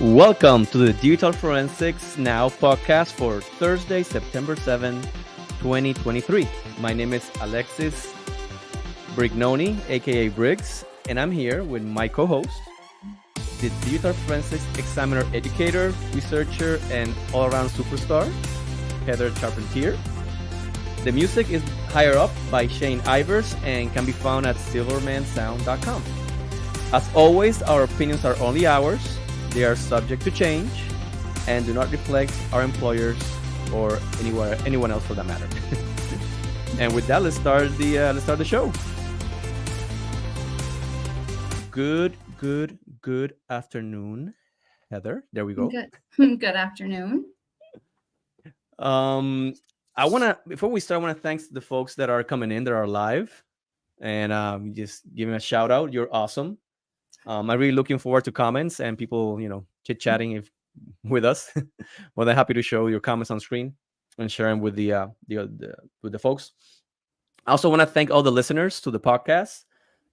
Welcome to the Digital Forensics Now podcast for Thursday, September 7, 2023. My name is Alexis Brignoni, aka Briggs, and I'm here with my co-host, the Digital Forensics Examiner educator, researcher, and all-around superstar, Heather Charpentier. The music is Higher Up by Shane Ivers and can be found at silvermansound.com. As always, our opinions are only ours. They are subject to change and do not reflect our employers or anyone else for that matter. And with that, let's start the show. Good afternoon, Heather. There we go. Good afternoon. Before we start, I wanna thank the folks that are coming in that are live, and just giving a shout out. You're awesome. I'm really looking forward to comments and people, chit chatting with us. More than happy to show your comments on screen and share them with the folks. I also want to thank all the listeners to the podcast.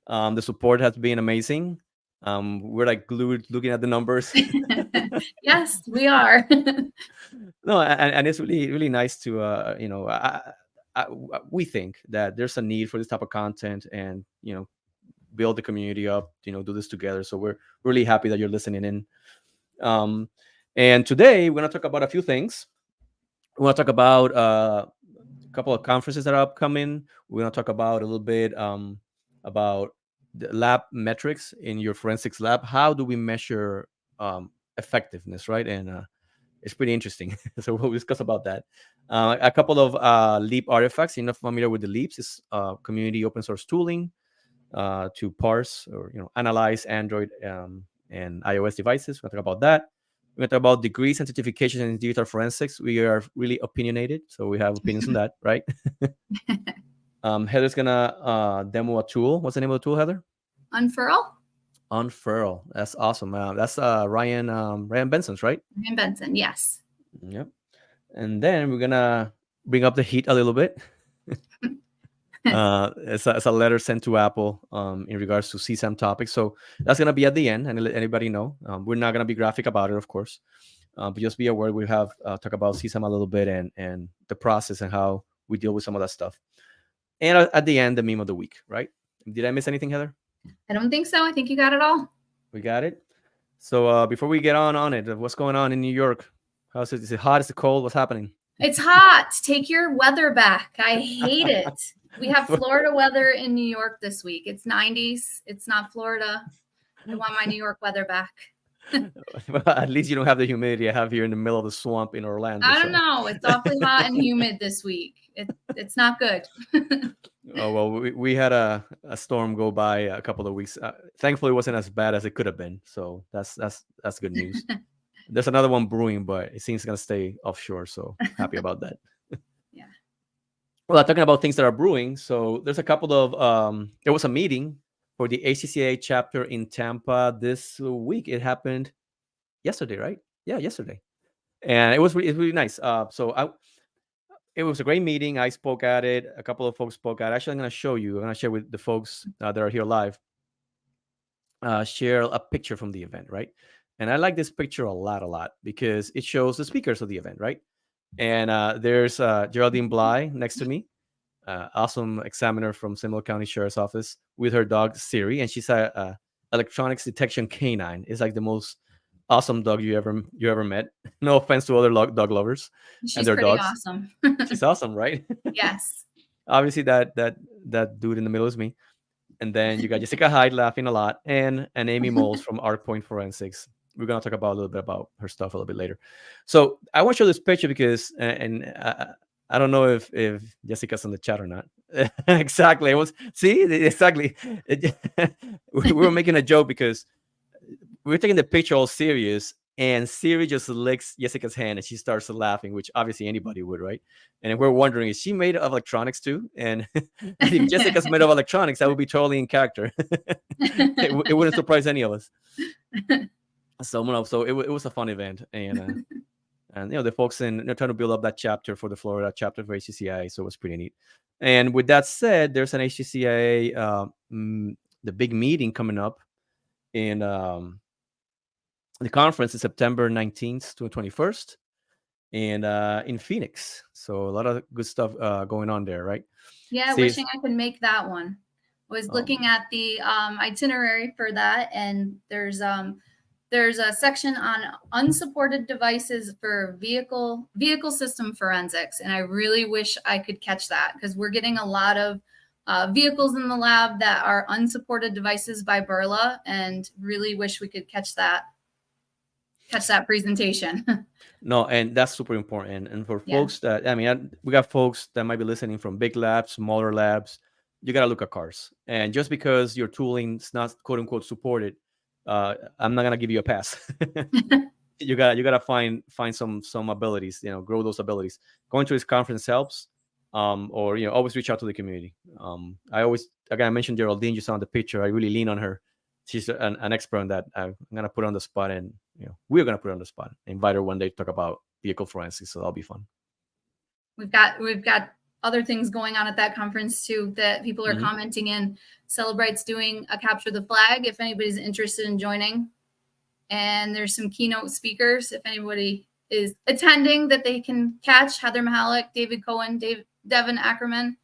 The support has been amazing. We're like glued looking at the numbers. Yes, we are. No, and it's really nice to we think that there's a need for this type of content, and build the community up, do this together. So we're really happy that you're listening in. And today we're going to talk about a few things. We want to talk about a couple of conferences that are upcoming. We're going to talk about a little bit about the lab metrics in your forensics lab. How do we measure effectiveness, right? And it's pretty interesting. So we'll discuss about that. A couple of Leap artifacts. You're not familiar with the Leaps. It's community open source tooling to parse or analyze Android and iOS devices. We're going to talk about that. We're going to talk about degrees and certifications in digital forensics. We are really opinionated, so we have opinions on that, right? Heather's gonna demo a tool. What's the name of the tool, Heather? Unfurl. Unfurl. That's awesome. That's Ryan Benson's, right? Ryan Benson, yes. Yep. And then we're gonna bring up the heat a little bit. It's a letter sent to Apple in regards to CSAM topics. So that's gonna be at the end, and let anybody know. We're not gonna be graphic about it, of course, but just be aware we have talk about CSAM a little bit and the process and how we deal with some of that stuff. And at the end, the meme of the week, right? Did I miss anything, Heather? I don't think so. I think you got it all. We got it. So before we get on it, what's going on in New York? How's it? Is it hot? Is it cold? What's happening? It's hot. Take your weather back. I hate it. We have Florida weather in New York this week. It's 90s. It's not Florida. I want my New York weather back. At least you don't have the humidity I have here in the middle of the swamp in Orlando. I don't know. It's awfully hot and humid this week. It's not good. Oh, well, we had a storm go by a couple of weeks. Thankfully, it wasn't as bad as it could have been. So that's good news. There's another one brewing, but it seems it's going to stay offshore. So happy about that. Yeah. Well, talking about things that are brewing. So there's a couple of, there was a meeting for the HCCA chapter in Tampa this week. It happened yesterday, right? Yeah, yesterday. And it was really nice. It was a great meeting. I spoke at it. A couple of folks spoke at it. Actually, I'm going to show you. I'm going to share with the folks that are here live. Share a picture from the event, right? And I like this picture a lot because it shows the speakers of the event, right? And there's Geraldine Bly next to me, awesome examiner from Seminole County Sheriff's Office with her dog Siri, and she's a electronics detection canine. It's like the most awesome dog you ever met. No offense to other dog lovers and their dogs. Awesome. She's awesome, right? Yes. Obviously, that dude in the middle is me. And then you got Jessica Hyde laughing a lot, and Amy Moles from ArcPoint Forensics. We're gonna talk about a little bit about her stuff a little bit later. So I want to show this picture because, I don't know if Jessica's on the chat or not. Exactly. Exactly. We were making a joke because we were taking the picture all serious, and Siri just licks Jessica's hand and she starts laughing, which obviously anybody would, right? And we're wondering, is she made of electronics too? And if Jessica's made of electronics, that would be totally in character. It wouldn't surprise any of us. So it was a fun event, and the folks they're trying to build up that chapter for the Florida chapter for HCCI, so it was pretty neat. And with that said, there's an HCCI the big meeting coming up in The conference is September 19th to 21st, and in Phoenix. So a lot of good stuff going on there, right? Yeah, See, wishing I could make that one. Was looking um, at the itinerary for that, and there's a section on unsupported devices for vehicle system forensics, and I really wish I could catch that because we're getting a lot of vehicles in the lab that are unsupported devices by Burla, and really wish we could catch that presentation. no, and that's super important. And for Yeah. folks that, I mean, we got folks that might be listening from big labs, smaller labs. You got to look at cars. And just because your tooling's not quote unquote supported, I'm not gonna give you a pass. You gotta find some abilities, grow those abilities. Going to this conference helps, or always reach out to the community. I always, again, I mentioned Geraldine just on the picture. I really lean on her. She's an expert on that. I'm gonna put her on the spot, and we're gonna put her on the spot. Invite her one day to talk about vehicle forensics, so that'll be fun. We've got other things going on at that conference too that people are Mm-hmm. commenting in. Celebrite's doing a capture the flag if anybody's interested in joining. And there's some keynote speakers if anybody is attending that they can catch: Heather Mahalik, David Cohen, Devin Ackerman.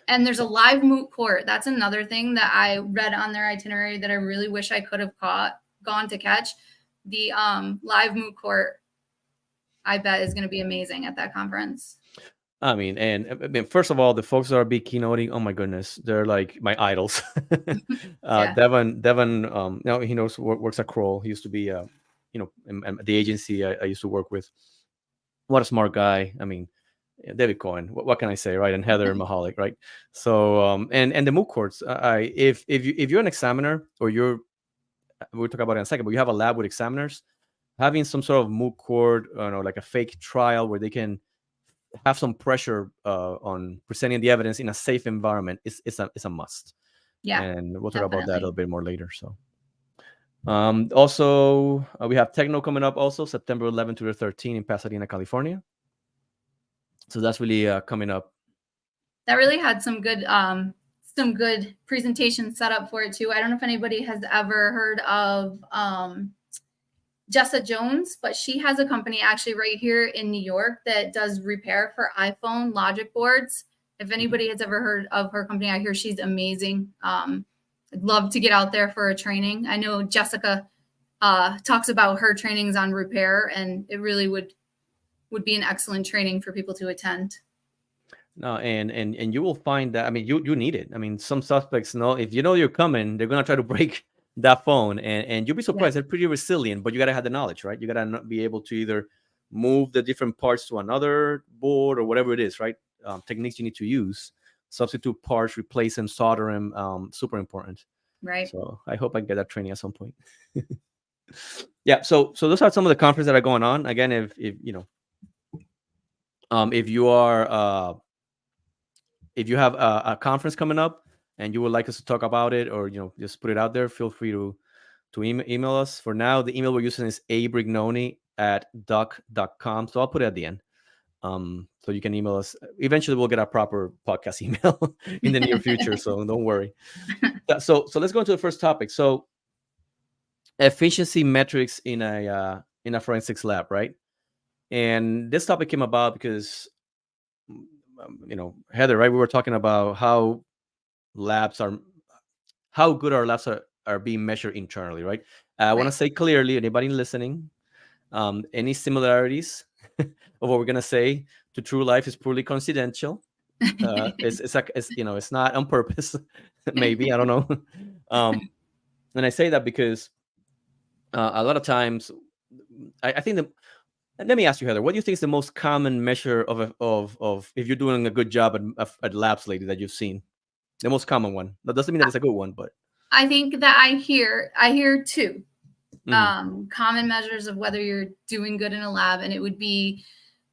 And there's a live moot court. That's another thing that I read on their itinerary that I really wish I could have gone to catch. The live moot court, I bet, is going to be amazing at that conference. I mean, first of all, the folks that are big keynoting, oh my goodness, they're like my idols. Yeah. Devin, now he works at Kroll. He used to be, in the agency I used to work with. What a smart guy. I mean, David Cohen. What can I say, right? And Heather Mahalik, right? So, and the MOOC courts. If you're an examiner, or we'll talk about it in a second, but you have a lab with examiners, having some sort of MOOC court, like a fake trial where they can have some pressure on presenting the evidence in a safe environment is a must. Yeah. And we'll talk definitely about that a little bit more later. So, also we have Techno coming up also September 11th to the 13th in Pasadena, California. So that's really coming up. That really had some good presentations set up for it too. I don't know if anybody has ever heard of Jessa Jones, but she has a company actually right here in New York that does repair for iPhone logic boards. If anybody has ever heard of her company, I hear she's amazing. I'd love to get out there for a training. I know Jessica talks about her trainings on repair, and it really would be an excellent training for people to attend. No, and you will find that, I mean, you need it. I mean, some suspects know if you're coming, they're gonna try to break that phone, and you'll be surprised. Yeah. They're pretty resilient, but you gotta have the knowledge, right? You gotta be able to either move the different parts to another board or whatever it is, right? Techniques you need to use, substitute parts, replace them, solder them. Super important. Right. So I hope I get that training at some point. Yeah. So those are some of the conferences that are going on. Again, if you are if you have a conference coming up and you would like us to talk about it, or just put it out there, feel free to email us. For now, the email we're using is abrignoni@duck.com. So I'll put it at the end. So you can email us. Eventually we'll get a proper podcast email in the near future, so don't worry. So let's go into the first topic. So efficiency metrics in a forensics lab, right? And this topic came about because Heather, right? We were talking about how good our labs are being measured internally, right? I want to say clearly, anybody listening, any similarities of what we're gonna say to true life is purely confidential. It's not on purpose. Maybe, I don't know. And I say that because a lot of times, I think that. Let me ask you, Heather, what do you think is the most common measure of if you're doing a good job at labs lately that you've seen? The most common one. That doesn't mean that it's a good one, but I think that I hear two common measures of whether you're doing good in a lab, and it would be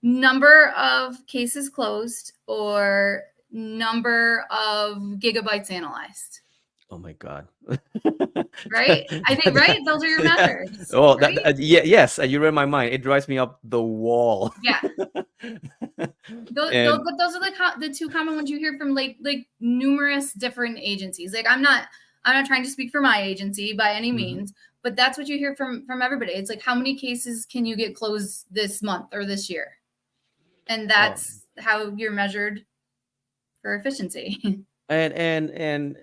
number of cases closed or number of gigabytes analyzed. Oh my God. Right? I think, right? Those are your measures. Oh, right? Yes, you read my mind. It drives me up the wall. Yeah. Those are the two common ones you hear from like numerous different agencies. Like I'm not trying to speak for my agency by any means, but that's what you hear from everybody. It's like, how many cases can you get closed this month or this year? And Oh, that's how you're measured for efficiency. and and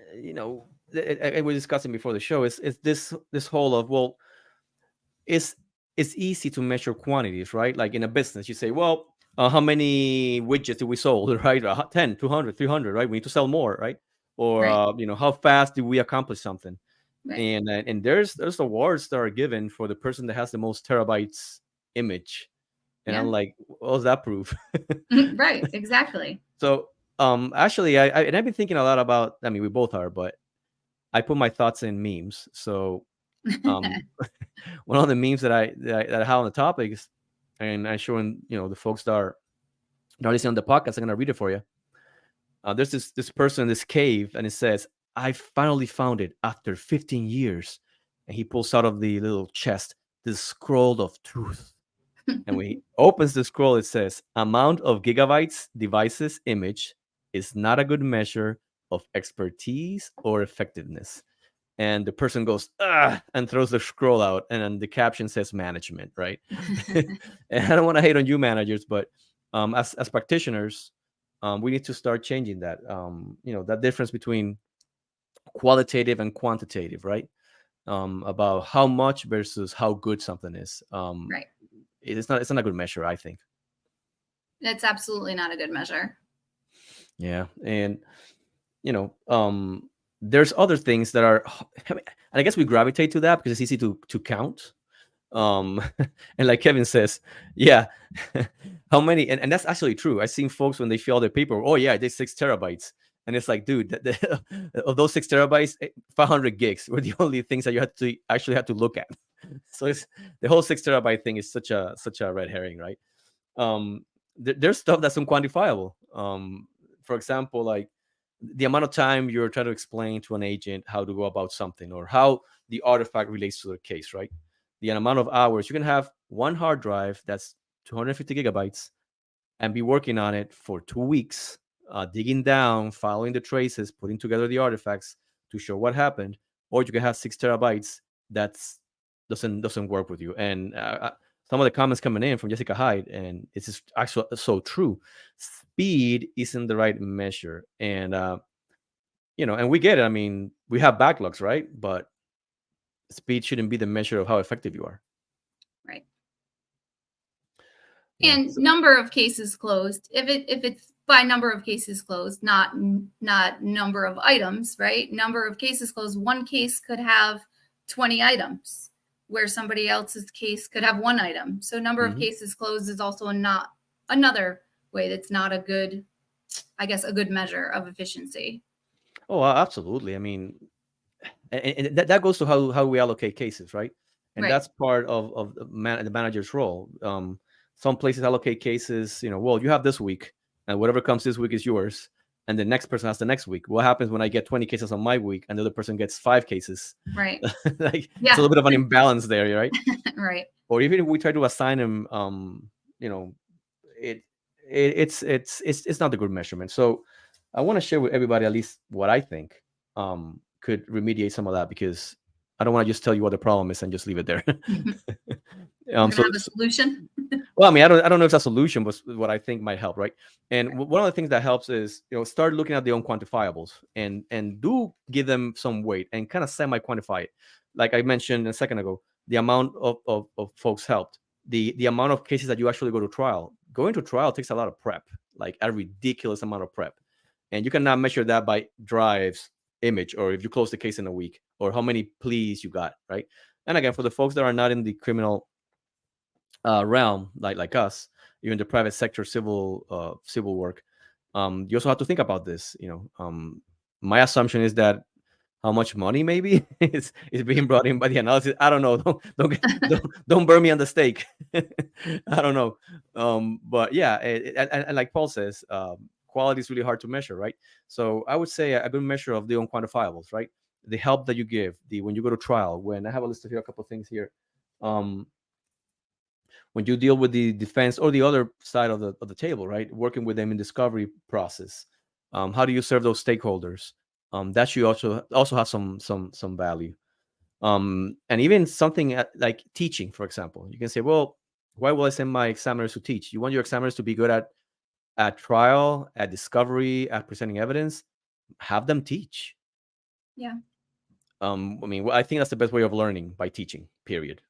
we're discussing before the show is this whole of, well, it's it's easy to measure quantities, right? Like in a business, you say, well, how many widgets did we sold, right? 10, 200, 300, right? We need to sell more, right? Or Right. how fast did we accomplish something? Right. And there's awards that are given for the person that has the most terabytes image, and I'm Yeah. like, what does that prove? Right. Exactly. So actually, and I've been thinking a lot about, I mean, we both are, but I put my thoughts in memes. So um one of the memes that I have on the topics, and I showing the folks that are not listening on the podcast, I'm gonna read it for you. There's this person in this cave, and it says, "I finally found it after 15 years," and he pulls out of the little chest this scroll of truth. And when he opens the scroll, it says, "Amount of gigabytes device's image is not a good measure of expertise or effectiveness." And the person goes, "Ah," and throws the scroll out, and then the caption says management, right? And I don't want to hate on you managers, but as practitioners, we need to start changing that. That difference between qualitative and quantitative, right? About how much versus how good something is. Right. It's not a good measure, I think. It's absolutely not a good measure. Yeah, and you know, there's other things that are. I mean, and I guess we gravitate to that because it's easy to count. um and like Kevin says, yeah, how many, and that's actually true. I've seen folks when they fill out their paper, oh yeah, I did 6 terabytes, and it's like, dude, of those 6 terabytes, 500 gigs were the only things that you had to actually had to look at. So it's the whole 6 terabyte thing is such a red herring, right? There's stuff that's unquantifiable. For example, like the amount of time you're trying to explain to an agent how to go about something, or how the artifact relates to the case, right? The amount of hours you can have one hard drive that's 250 gigabytes and be working on it for 2 weeks, digging down, following the traces, putting together the artifacts to show what happened. Or you can have 6 terabytes that's doesn't work with you. And some of the comments coming in from Jessica Hyde, and it's just actually so true. Speed isn't the right measure, and we get it. I mean, we have backlogs, right? But speed shouldn't be the measure of how effective you are. Right. Yeah. And So, number of cases closed, if it's by number of cases closed, not number of items, right? Number of cases closed, one case could have 20 items, where somebody else's case could have one item. So number of mhm. cases closed is also not another way that's not a good, I guess, a good measure of efficiency. Oh, absolutely. I mean, and that goes to how we allocate cases, right? And Right. that's part of the manager's role. Some places allocate cases, well, you have this week, and whatever comes this week is yours, and the next person has the next week. What happens when I get 20 cases on my week and the other person gets 5 cases? Right. Like, it's a Yeah. little bit of an imbalance there, right? Right. Or even if we try to assign them, you know it, it's not a good measurement. So I want to share with everybody at least what I think could remediate some of that, because I don't want to just tell you what the problem is and just leave it there. You So, don't have a solution? well, I mean, I don't know if that's a solution, but what I think might help, right? And one of the things that helps is, start looking at the unquantifiables, and do give them some weight and kind of semi-quantify it. Like I mentioned a second ago, the amount of folks helped, the amount of cases that you actually go to trial. Going to trial takes a lot of prep, like a ridiculous amount of prep, and you cannot measure that by drives, image, or if you close the case in a week, or how many pleas you got, right? And again, for the folks that are not in the criminal realm, like us, you're in the private sector, civil work. You also have to think about this. My assumption is that how much money maybe is being brought in by the analysis. I don't know. Don't burn me on the stake. I don't know. But yeah, and like Paul says, quality is really hard to measure, right? So I would say a good measure of the unquantifiables, right? The help that you give, the when you go to trial. When I have a list of here, a couple of things here. Um, when you deal with the defense or the other side of the table, right? Working with them in discovery process. How do you serve those stakeholders? That should also have some value. And even something like teaching, for example. You can say, well, why will I send my examiners to teach? You want your examiners to be good at trial, at discovery, at presenting evidence. Have them teach. Yeah. I mean, I think that's the best way of learning, by teaching. Period.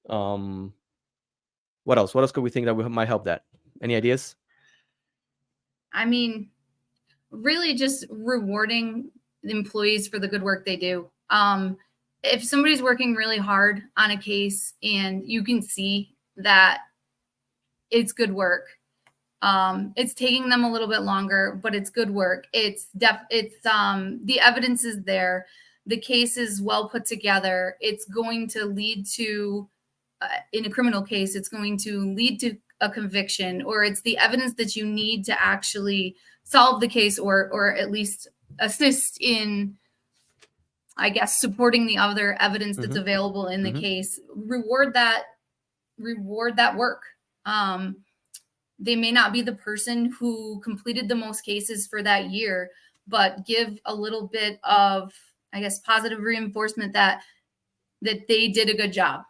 What else? What else could we think that might help that? Any ideas? I mean, really just rewarding the employees for the good work they do. If somebody's working really hard on a case and you can see that it's good work, it's taking them a little bit longer, but it's good work. The evidence is there. The case is well put together. It's going to lead to, in a criminal case, it's going to lead to a conviction, or it's the evidence that you need to actually solve the case, or at least assist in, I guess, supporting the other evidence that's available in the case. Reward that work. They may not be the person who completed the most cases for that year, but give a little bit of, I guess, positive reinforcement that they did a good job.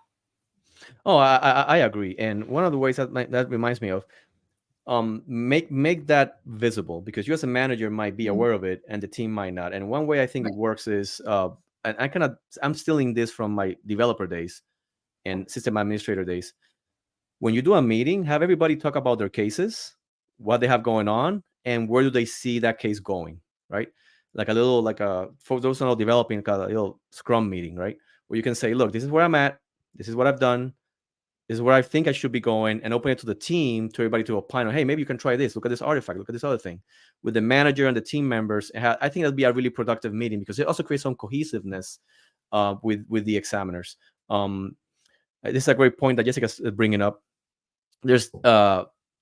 Oh, I agree. And one of the ways that reminds me of, make that visible, because you as a manager might be aware of it and the team might not. And one way I think it works is, and I'm stealing this from my developer days and system administrator days. When you do a meeting, have everybody talk about their cases, what they have going on, and where do they see that case going, right? Like for those who are developing, a little scrum meeting, right? Where you can say, look, this is where I'm at, this is what I've done, this is where I think I should be going, and open it to the team, to everybody to opine on, hey, maybe you can try this, look at this artifact, look at this other thing, with the manager and the team members. I think that'd be a really productive meeting, because it also creates some cohesiveness with the examiners. This is a great point that Jessica's bringing up. There's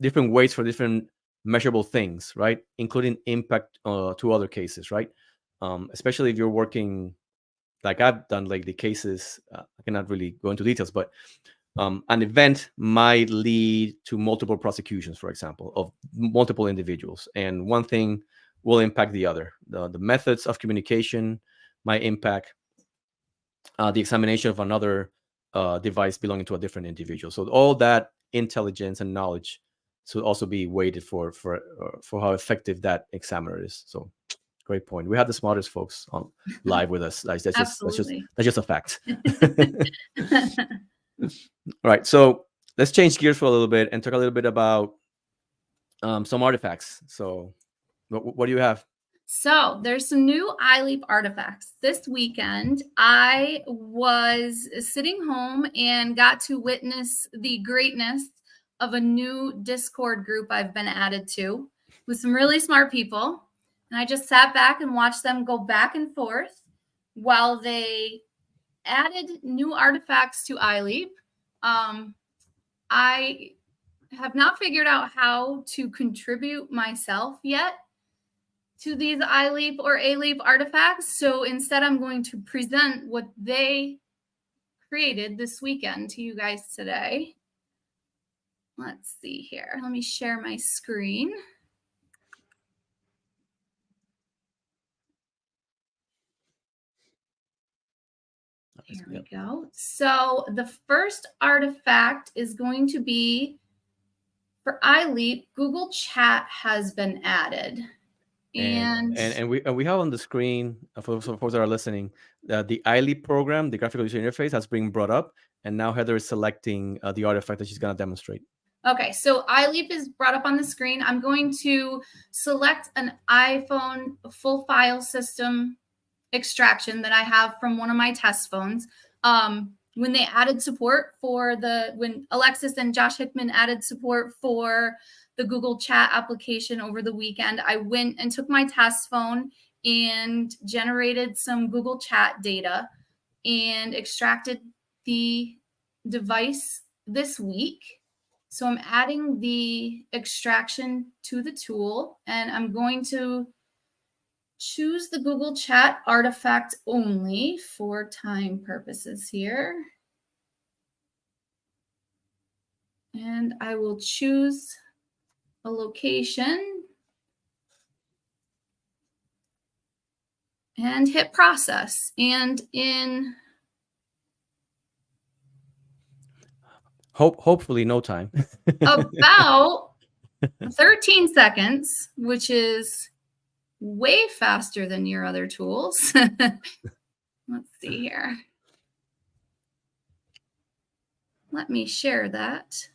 different weights for different measurable things, right? Including impact to other cases, right? Especially if you're working like I've done, like the cases. I cannot really go into details, but an event might lead to multiple prosecutions, for example, of multiple individuals, and one thing will impact the other. The methods of communication might impact the examination of another device belonging to a different individual. So all that intelligence and knowledge should also be weighted for how effective that examiner is. So great point. We have the smartest folks on live with us. That's just a fact. All right, so let's change gears for a little bit and talk a little bit about some artifacts. So what do you have? So there's some new iLeap artifacts. This weekend, I was sitting home and got to witness the greatness of a new Discord group I've been added to with some really smart people. And I just sat back and watched them go back and forth while they added new artifacts to iLeap. I have not figured out how to contribute myself yet to these iLeap or ALeap artifacts. So instead, I'm going to present what they created this weekend to you guys today. Let's see here. Let me share my screen. Here we go. So the first artifact is going to be for iLeap. Google Chat has been added. And we have on the screen, for folks that are listening, the iLeap program, the graphical user interface, has been brought up, and now Heather is selecting the artifact that she's going to demonstrate. Okay, so iLeap is brought up on the screen. I'm going to select an iPhone full file system extraction that I have from one of my test phones. When they added support when Alexis and Josh Hickman added support for the Google Chat application over the weekend, I went and took my test phone and generated some Google Chat data and extracted the device this week. So I'm adding the extraction to the tool, and I'm going to choose the Google Chat artifact only for time purposes here. And I will choose a location. and hit process. And in hopefully no time. about 13 seconds, which is way faster than your other tools. Let's see here. Let me share that.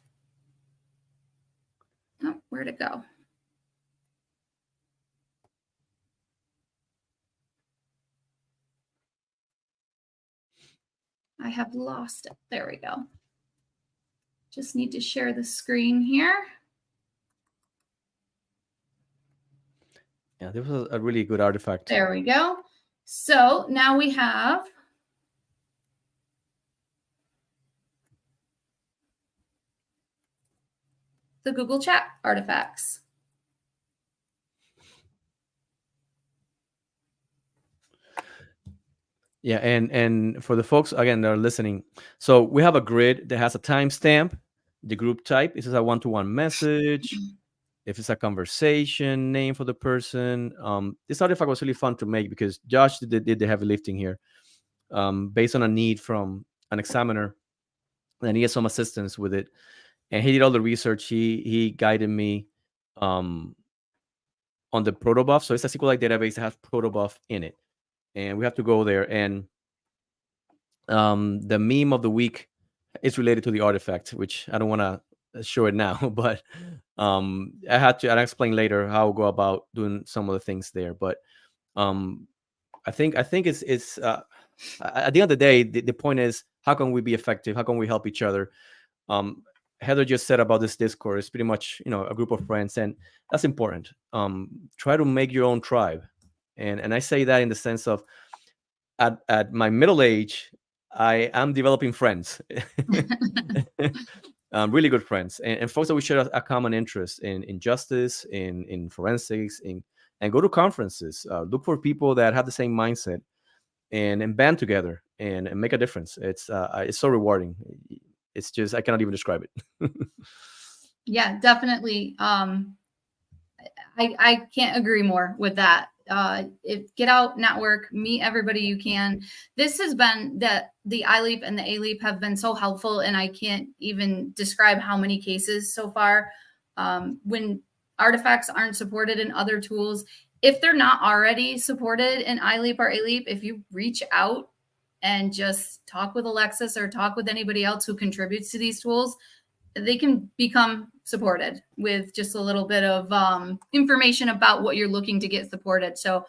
Oh, where'd it go? I have lost it. There we go. Just need to share the screen here. Yeah, this was a really good artifact. There we go. So now we have the Google Chat artifacts. Yeah, and for the folks again that are listening, so we have a grid that has a timestamp, the group type. This is a one-to-one message. If it's a conversation name for the person, this artifact was really fun to make because Josh did the heavy lifting here, based on a need from an examiner, and he had some assistance with it, and he did all the research. He guided me on the protobuf. So it's a SQLite database that has protobuf in it, and we have to go there. And the meme of the week is related to the artifact, which I don't want to show it now, but I'll explain later how I'll go about doing some of the things there. But I think it's at the end of the day, the point is, how can we be effective? How can we help each other? Heather just said about this Discord, it's pretty much, a group of friends, and that's important. Try to make your own tribe, and I say that in the sense of, at my middle age, I am developing friends, really good friends, and folks that we share a common interest in justice, in forensics, and go to conferences. Look for people that have the same mindset, and band together and make a difference. It's so rewarding. It's just, I cannot even describe it. Yeah, definitely. I can't agree more with that. Get out, network, meet everybody you can. This has been that the iLeap and the ALeap have been so helpful, and I can't even describe how many cases so far. When artifacts aren't supported in other tools, if they're not already supported in iLeap or ALeap, if you reach out and just talk with Alexis or talk with anybody else who contributes to these tools, they can become supported with just a little bit of information about what you're looking to get supported. So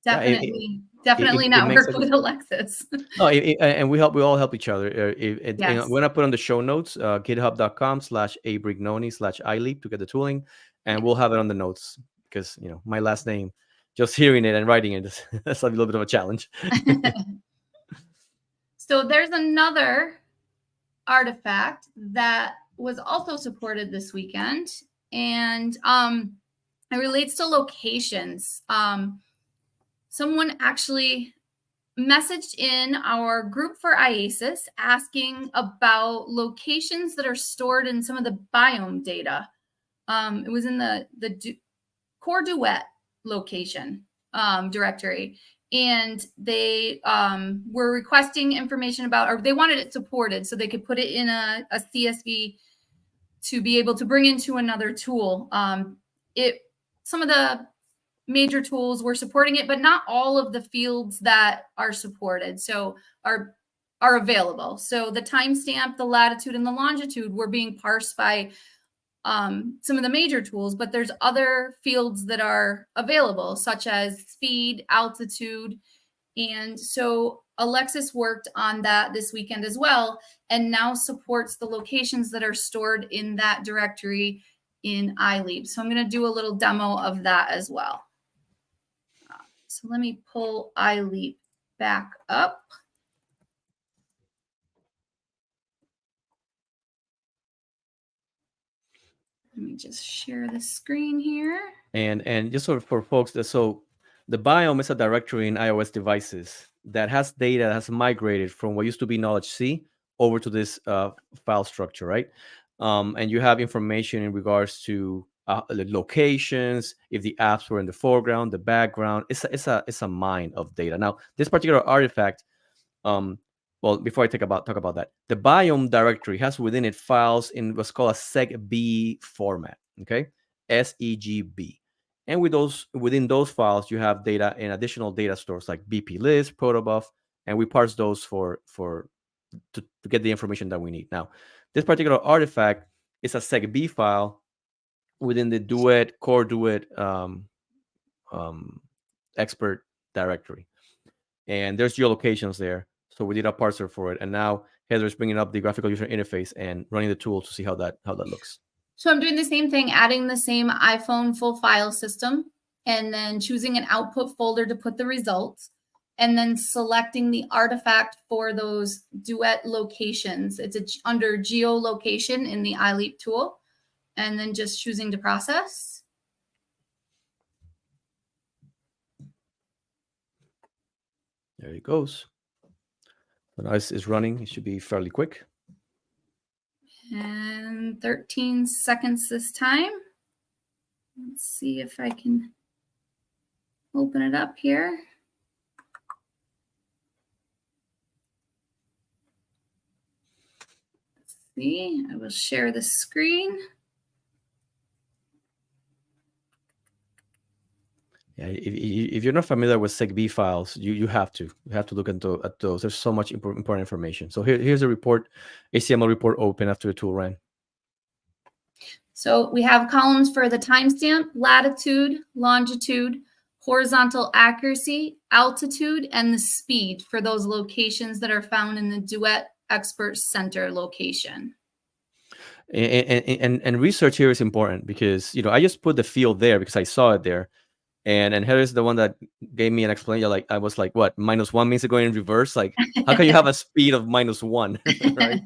definitely network with Alexis. No, and we all help each other. Yes. We're gonna put on the show notes, github.com/abrignoni/ileap to get the tooling, and we'll have it on the notes because my last name, just hearing it and writing it, that's a little bit of a challenge. So there's another artifact that was also supported this weekend, and it relates to locations. Someone actually messaged in our group for IASIS asking about locations that are stored in some of the biome data. It was in the core duet location directory, and they were requesting information about, or they wanted it supported so they could put it in a CSV to be able to bring into another tool. Some of the major tools were supporting it, but not all of the fields that are supported are available. So the timestamp, the latitude, and the longitude were being parsed by some of the major tools, but there's other fields that are available, such as speed, altitude. And so Alexis worked on that this weekend as well, and now supports the locations that are stored in that directory in iLeap. So I'm going to do a little demo of that as well. So let me pull iLeap back up. Let me just share the screen here. And just sort of for folks, so the biome is a directory in iOS devices that has data that has migrated from what used to be knowledge C over to this file structure, right? And you have information in regards to the locations, if the apps were in the foreground, the background. It's a mine of data. Now, this particular artifact, um, well, before I talk about that, the biome directory has within it files in what's called a SegB format. Okay, SEGB. And within those files, you have data in additional data stores like bplist, protobuf, and we parse those to get the information that we need. Now, this particular artifact is a SegB file within the Duet core Duet um, expert directory, and there's geolocations there. So we did a parser for it, and now Heather's bringing up the graphical user interface and running the tool to see how that looks. So I'm doing the same thing, adding the same iPhone full file system, and then choosing an output folder to put the results, and then selecting the artifact for those Duet locations. It's under geolocation in the iLeap tool, and then just choosing to process. There it goes. So now it's running. It should be fairly quick. And 13 seconds this time. Let's see if I can open it up here. Let's see, I will share the screen. Yeah, if you're not familiar with SegB files, you have to look at those. There's so much important information. So here's a report, HTML report open after the tool ran. So we have columns for the timestamp, latitude, longitude, horizontal accuracy, altitude, and the speed for those locations that are found in the Duet Expert Center location. And research here is important because I just put the field there because I saw it there. And Heather's the one that gave me an explanation. Like I was like, what, -1 means to go in reverse? Like, how can you have a speed of -1, right?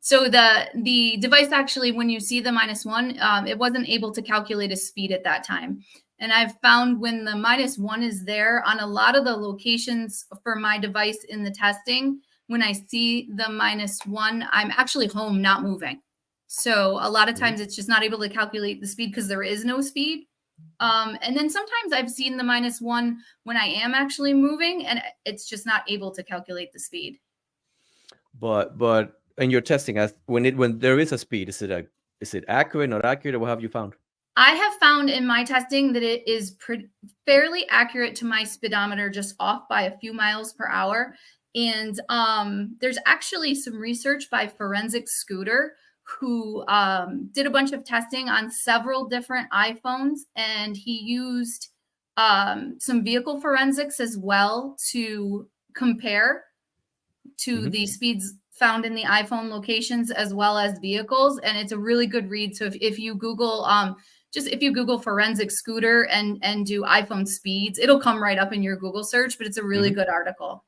So the device actually, when you see the -1, it wasn't able to calculate a speed at that time. And I've found when the -1 is there on a lot of the locations for my device in the testing, when I see the -1, I'm actually home, not moving. So a lot of times it's just not able to calculate the speed because there is no speed. And then sometimes I've seen the -1 when I am actually moving, and it's just not able to calculate the speed. But in your testing, when there is a speed, is it accurate, not accurate, or what have you found? I have found in my testing that it is fairly accurate to my speedometer, just off by a few miles per hour. And there's actually some research by Foreniscs Scooter, who did a bunch of testing on several different iPhones, and he used some vehicle forensics as well to compare to the speeds found in the iPhone locations as well as vehicles. And it's a really good read. So if you Google if you Google Foreniscs Scooter and do iPhone speeds, it'll come right up in your Google search, but it's a really good article.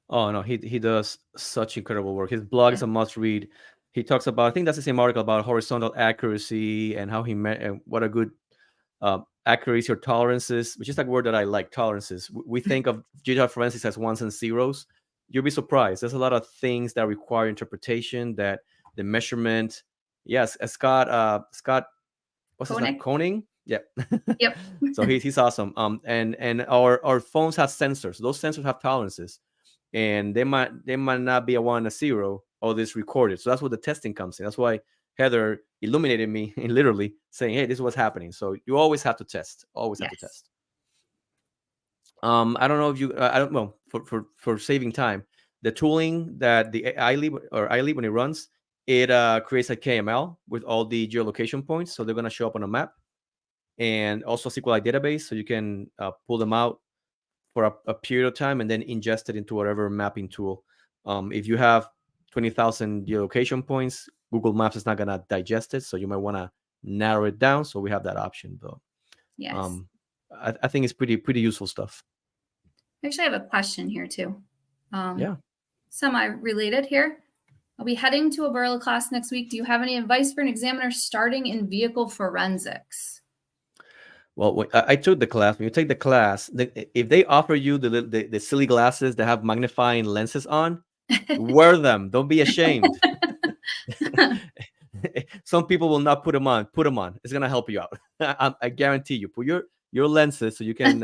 Oh no, he does such incredible work. His blog is a must read. He talks about, I think that's the same article about horizontal accuracy and how what a good accuracy or tolerances, which is a word that I like, tolerances. We think of digital forensics as ones and zeros. You'll be surprised. There's a lot of things that require interpretation, that the measurement. Yes, Scott, what's his name? Koenig? Yep. Yep. So he's awesome. And our phones have sensors. Those sensors have tolerances, and they might not be a 1 and a 0, or this recorded. So that's where the testing comes in. That's why Heather illuminated me in literally saying, hey, this is what's happening. So you always have to test. Always have to test. I don't know if you I don't know, for saving time, the tooling that the iLeap when it runs, it creates a KML with all the geolocation points, so they're going to show up on a map, and also a SQLite database, so you can pull them out for a period of time and then ingest it into whatever mapping tool. If you have 20,000 geolocation points, Google Maps is not going to digest it, so you might want to narrow it down. So we have that option, though. Yes. I think it's pretty useful stuff. I actually have a question here too. Yeah. Semi-related here. I'll be heading to a Burla class next week. Do you have any advice for an examiner starting in vehicle forensics? Well, I took the class. When you take the class, if they offer you the silly glasses that have magnifying lenses on, wear them. Don't be ashamed. some people will not put them on. Put them on. It's gonna help you out. I guarantee you. Put your lenses so you can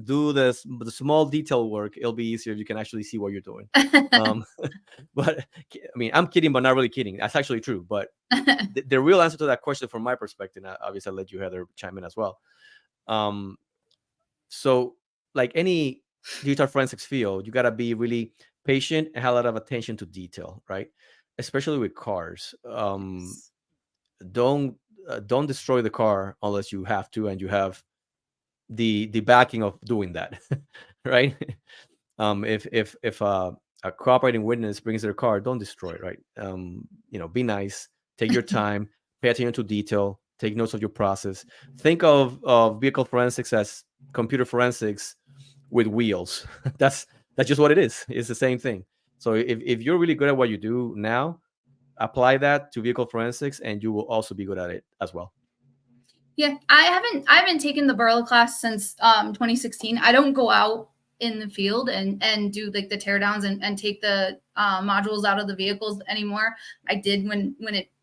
do the small detail work. It'll be easier if you can actually see what you're doing. But I mean, I'm kidding, but not really kidding. That's actually true. But the real answer to that question, from my perspective, and obviously I'll let you, Heather, chime in as well. Um, so, like any digital forensics field, you gotta be really patient and have a lot of attention to detail, right? Especially with cars. Yes. Don't destroy the car unless you have to, and you have the backing of doing that, right? If a cooperating witness brings their car, don't destroy it, right? Be nice, take your time, pay attention to detail, take notes of your process. Think of vehicle forensics as computer forensics with wheels. That's just what it is. It's the same thing. So if you're really good at what you do now, apply that to vehicle forensics, and you will also be good at it as well. Yeah, I haven't taken the Burla class since 2016. I don't go out in the field and do like the teardowns and take the modules out of the vehicles anymore. I did when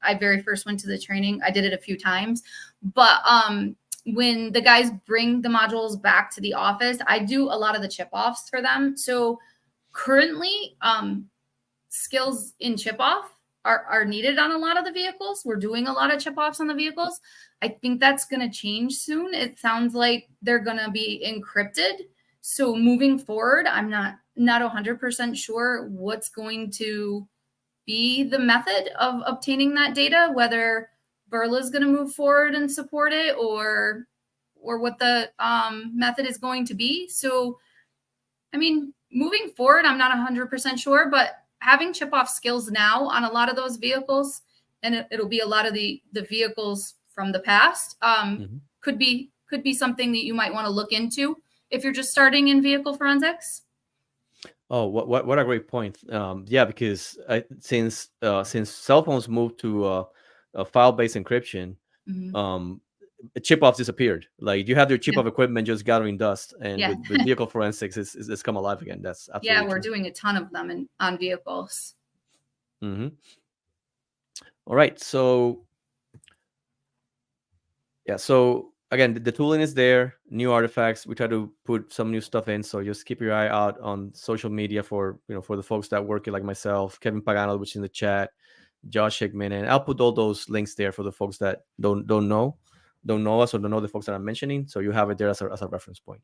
I very first went to the training. I did it a few times, but when the guys bring the modules back to the office, I do a lot of the chip offs for them. So currently, skills in chip off are needed on a lot of the vehicles. We're doing a lot of chip offs on the vehicles. I think that's going to change soon. It sounds like they're going to be encrypted. So moving forward, I'm not 100% sure what's going to be the method of obtaining that data, whether Burla is going to move forward and support it, or what the method is going to be. So, I mean, moving forward, I'm not 100% sure, but having chip off skills now on a lot of those vehicles, and it'll be a lot of the vehicles from the past, could be something that you might want to look into if you're just starting in vehicle forensics. Oh, what a great point. Yeah, because since cell phones moved to file-based encryption, um, chip offs disappeared. Like, you have your chip off equipment just gathering dust, and with vehicle forensics, it's come alive again. That's absolutely we're true. doing a ton of them on vehicles. Mm-hmm. All right, so yeah, so again, the tooling is there, new artifacts. We try to put some new stuff in, so just keep your eye out on social media for the folks that work it, like myself, Kevin Pagano, which is in the chat, Josh Hickman, and I'll put all those links there for the folks that don't know us, or don't know the folks that I'm mentioning. So you have it there as a reference point.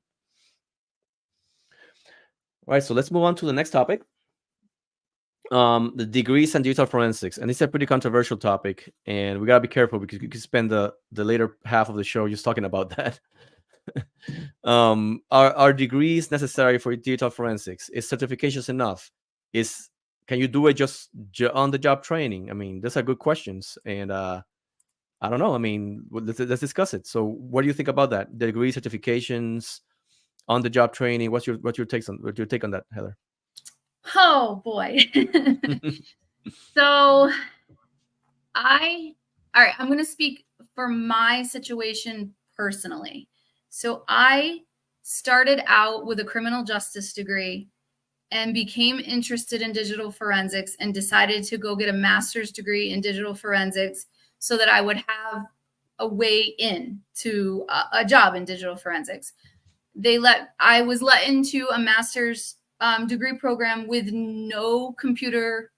All right, so let's move on to the next topic. The degrees and digital forensics, and it's a pretty controversial topic, and we gotta be careful because you can spend the later half of the show just talking about that. Are degrees necessary for digital forensics? Is certifications enough? Can you do it just on the job training? I mean, those are good questions, and I don't know. I mean, let's discuss it. So, what do you think about that? Degree certifications, on the job training. What's your take on that, Heather? Oh boy. So I'm going to speak for my situation personally. So I started out with a criminal justice degree and became interested in digital forensics and decided to go get a master's degree in digital forensics so that I would have a way in to a job in digital forensics. I was let into a master's degree program with no computer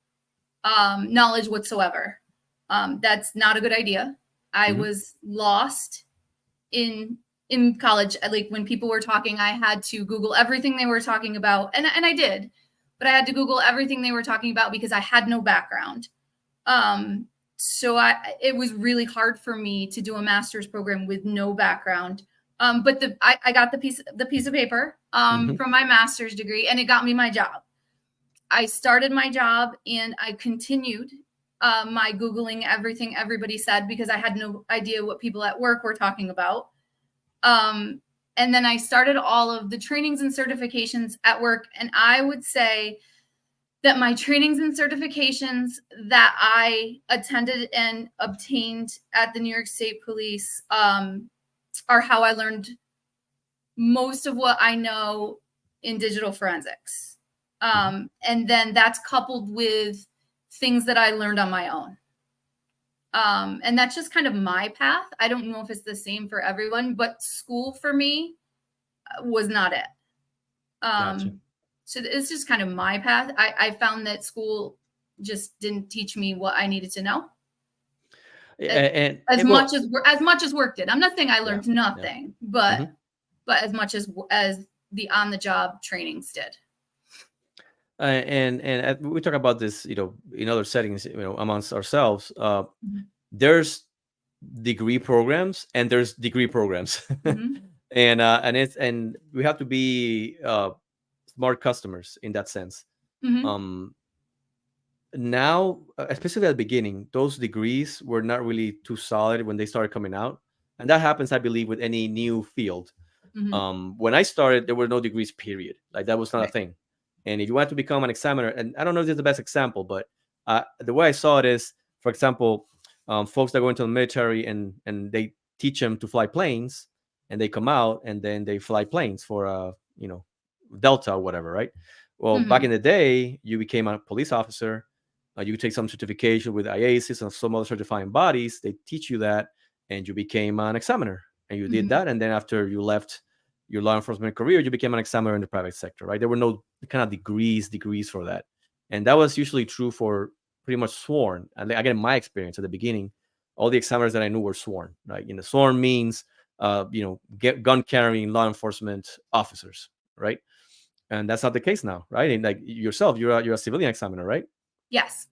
knowledge whatsoever. That's not a good idea. I was lost in college. Like, when people were talking, I had to Google everything they were talking about, and I did, but I had to Google everything they were talking about because I had no background. So it was really hard for me to do a master's program with no background. But I got the piece of paper from my master's degree, and it got me my job. I started my job and I continued my Googling everything everybody said because I had no idea what people at work were talking about. And then I started all of the trainings and certifications at work. And I would say that my trainings and certifications that I attended and obtained at the New York State Police are how I learned most of what I know in digital forensics. And then that's coupled with things that I learned on my own. And that's just kind of my path. I don't know if it's the same for everyone, but school for me was not it. Gotcha. So it's just kind of my path. I found that school just didn't teach me what I needed to know And well, as much as work did. I'm not saying I yeah, learned yeah. nothing, but as much as the on the job trainings did. And we talk about this, in other settings, amongst ourselves. Mhm. There's degree programs and there's degree programs, Mhm. and we have to be smart customers in that sense. Mhm. Um, Now, especially at the beginning, those degrees were not really too solid when they started coming out, and that happens, I believe, with any new field. Mhm. When I started, there were no degrees, period. Like that was not a Right. thing. And if you want to become an examiner, and I don't know if this is the best example, but the way I saw it is, for example, folks that go into the military and they teach them to fly planes, and they come out and then they fly planes for Delta or whatever, right? Well, back in Mhm. the day, you became a police officer. You take some certification with IASIS and some other certifying bodies. They teach you that, and you became an examiner, and you did Mhm. that. And then after you left your law enforcement career, you became an examiner in the private sector, right? There were no kind of degrees for that. And that was usually true for pretty much sworn. And again, my experience at the beginning, all the examiners that I knew were sworn, right? Sworn means, get gun carrying law enforcement officers, right? And that's not the case now, right? And like yourself, you're a civilian examiner, right? Yes.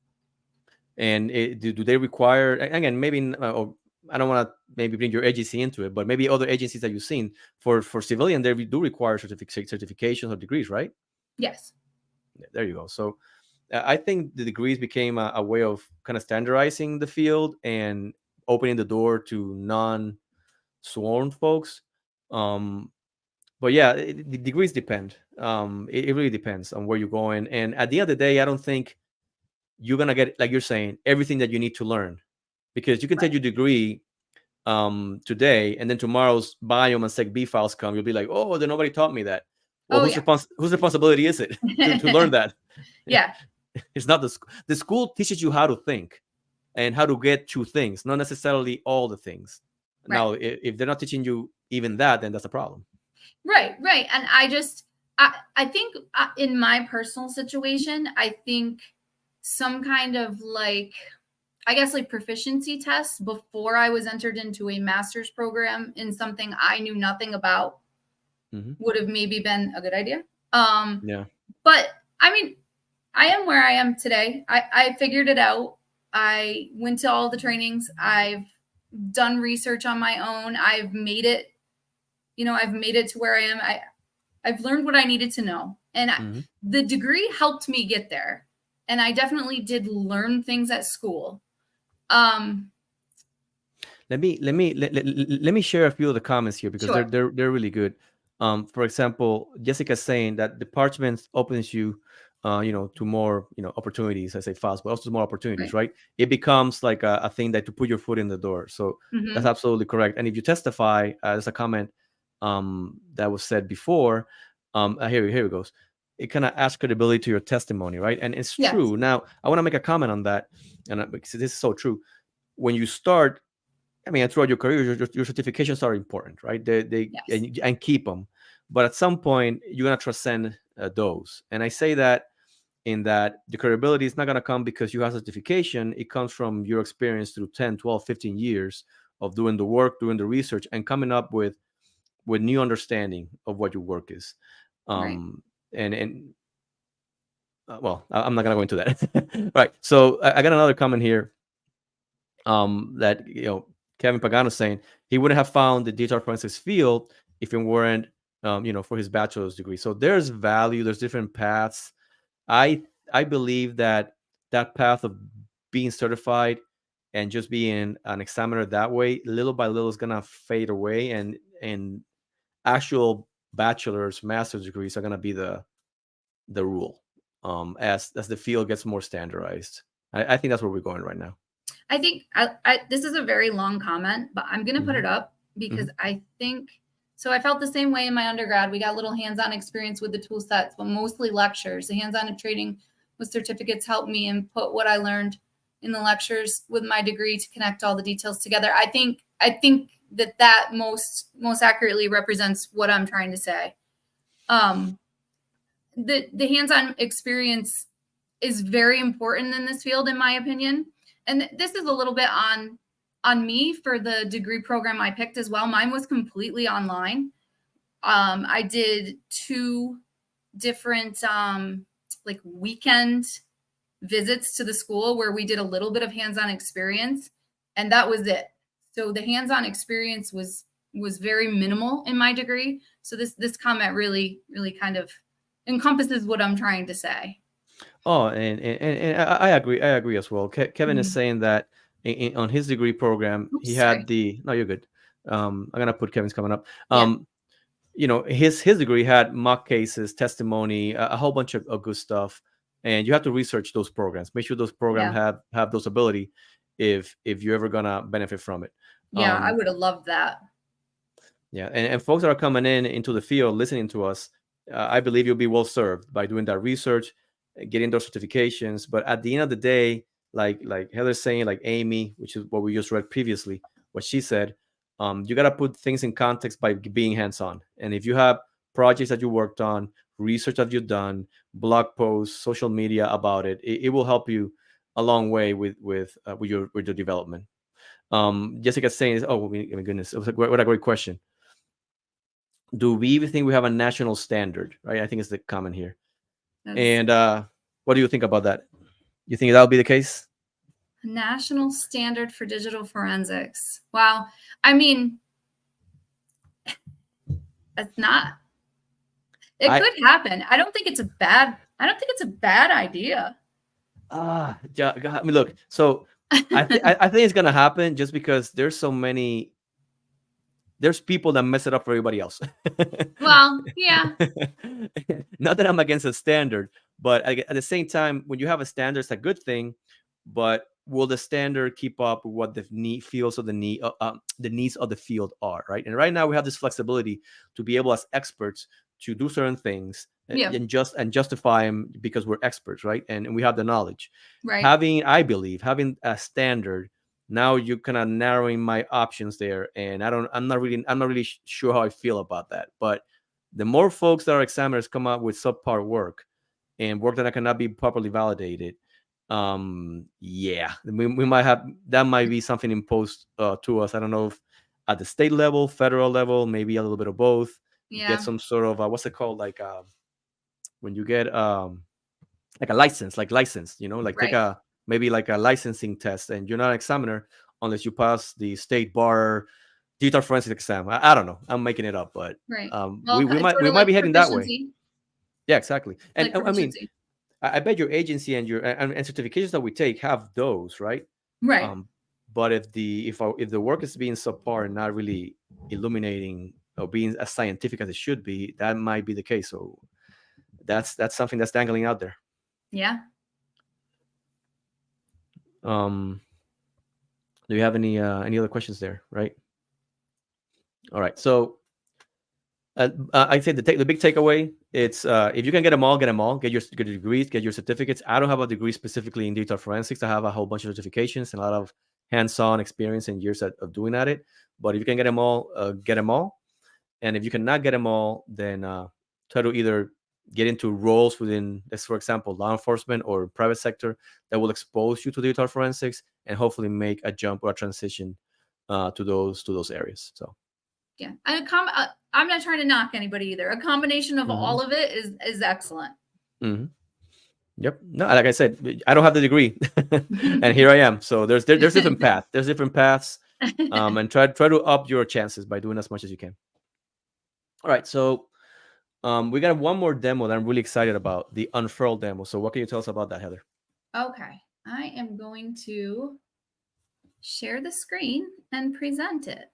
And do they require, again, maybe, or I don't want to maybe bring your agency into it, but maybe other agencies that you've seen for civilian, they do require certifications or degrees, right? Yes. There you go. So I think the degrees became a way of kind of standardizing the field and opening the door to non-sworn folks. um but yeah, the degrees depend. It really depends on where you're going, and at the end of the day, I don't think you're gonna get, like you're saying, everything that you need to learn, because you can take Right. your degree today, and then tomorrow's biome and sec b files come, you'll be like, oh, then nobody taught me that. Well, Oh yeah. whose responsibility is it to learn that? Yeah. It's not the school teaches you how to think and how to get to things, not necessarily all the things. Right. Now, if they're not teaching you even that, then that's a problem. Right. Right. And I think in my personal situation, I think some kind of like, I guess like proficiency tests before I was entered into a master's program in something I knew nothing about Hmm. would have maybe been a good idea. Um, Yeah. but I mean, I am where I am today. I figured it out. I went to all the trainings. I've done research on my own. I've made it, I've made it to where I am. I've learned what I needed to know. And Hmm. the degree helped me get there. And I definitely did learn things at school. Um, Let me share a few of the comments here because they're sure. they're they're really good. For example, Jessica's saying that the parchment opens you, to more, opportunities. I say fast, but also more opportunities, Right. right? It becomes like a thing that to put your foot in the door. So that's Mm-hmm. absolutely correct. And if you testify, there's a comment that was said before. Here it goes. It kind of adds credibility to your testimony, right? And it's Yes. true. Now, I want to make a comment on that, and because this is so true. When you start, I mean, throughout your career, your certifications are important, right? They Yes. and keep them, but at some point you're gonna transcend those. And I say that in that the credibility is not gonna come because you have certification. It comes from your experience through 10, 12, 15 years of doing the work, doing the research, and coming up with new understanding of what your work is. Right. And well, I'm not gonna go into that. Right. So I got another comment here, that Kevin Pagano saying he wouldn't have found the digital forensics field if it weren't, for his bachelor's degree. So there's value. There's different paths. I believe that that path of being certified and just being an examiner that way, little by little, is gonna fade away, and actual bachelor's, master's degrees are gonna be the rule, as the field gets more standardized. I think that's where we're going right now. I think this is a very long comment, but I'm going to put Hmm. it up Hmm. because I think so. I felt the same way in my undergrad. We got little hands on experience with the tool sets, but mostly lectures. The hands on training with certificates helped me input what I learned in the lectures with my degree to connect all the details together. I think that most accurately represents what I'm trying to say. The hands-on experience is very important in this field, in my opinion. And this is a little bit on me for the degree program I picked as well. Mine was completely online. I did 2 different like weekend visits to the school where we did a little bit of hands-on experience, and that was it. So the hands-on experience was very minimal in my degree. So this comment really kind of encompasses what I'm trying to say. Oh, and I agree. I agree as well. Kevin is saying that on his degree program, he Oops, had sorry. the. No, you're good. I'm gonna put Kevin's coming up. Yeah. His degree had mock cases, testimony, a whole bunch of good stuff, and you have to research those programs. Make sure those programs Yeah. have those ability if you're ever gonna benefit from it. Yeah, I would have loved that. Yeah, and folks that are coming into the field listening to us, I believe you'll be well served by doing that research, getting those certifications. But at the end of the day, like Heather's saying, like Amy, which is what we just read previously, what she said, you got to put things in context by being hands-on. And if you have projects that you worked on, research that you've done, blog posts, social media about it will help you a long way with your development. Jessica's saying, "Oh my goodness, it was what a great question. Do we even think we have a national standard?" Right, I think it's the comment here. And what do you think about that? You think that'll be the case? National standard for digital forensics. Wow. I mean, it's not. It could happen. I don't think it's a bad idea. I mean, look. So I think it's gonna happen just because there's so many. There's people that mess it up for everybody else. Well, yeah. Not that I'm against a standard, but at the same time, when you have a standard, it's a good thing. But will the standard keep up with what the needs of the needs of the field are, right? And right now we have this flexibility to be able, as experts, to do certain things and justify them because we're experts, right? And we have the knowledge. Right. I believe having a standard, now you're kind of narrowing my options there, and I'm not really sure how I feel about that. But the more folks that are examiners come up with subpar work and work that cannot be properly validated, yeah, we might have that might be something imposed to us. I don't know if at the state level, federal level, maybe a little bit of both. Yeah. Get some sort of what's it called, like when you get like a license, like right. take a maybe like a licensing test, and you're not an examiner unless you pass the state bar digital forensics exam. I don't know, I'm making it up, but right. We might be heading that way. Yeah, exactly. And I mean, I bet your agency and your and certifications that we take have those, right? Right. But if the work is being subpar and not really illuminating or being as scientific as it should be, that might be the case. So that's something that's dangling out there. Yeah. Do you have any other questions there? Right. All right. So I say the big takeaway, it's if you can get them all, get your degrees, get your certificates. I don't have a degree specifically in digital forensics. I have a whole bunch of certifications and a lot of hands-on experience and years of doing at it. But if you can get them all, get them all. And if you cannot get them all, then try to either get into roles within, let's for example, law enforcement or private sector that will expose you to digital forensics and hopefully make a jump or a transition to those areas. So yeah, I'm not trying to knock anybody either. A combination of all of it is excellent. Yep. No, like I said, I don't have the degree, and here I am. So there's different paths. There's different paths, and try to up your chances by doing as much as you can. All right. So we got one more demo that I'm really excited about, the Unfurl demo. So what can you tell us about that, Heather? Okay, I am going to share the screen and present it.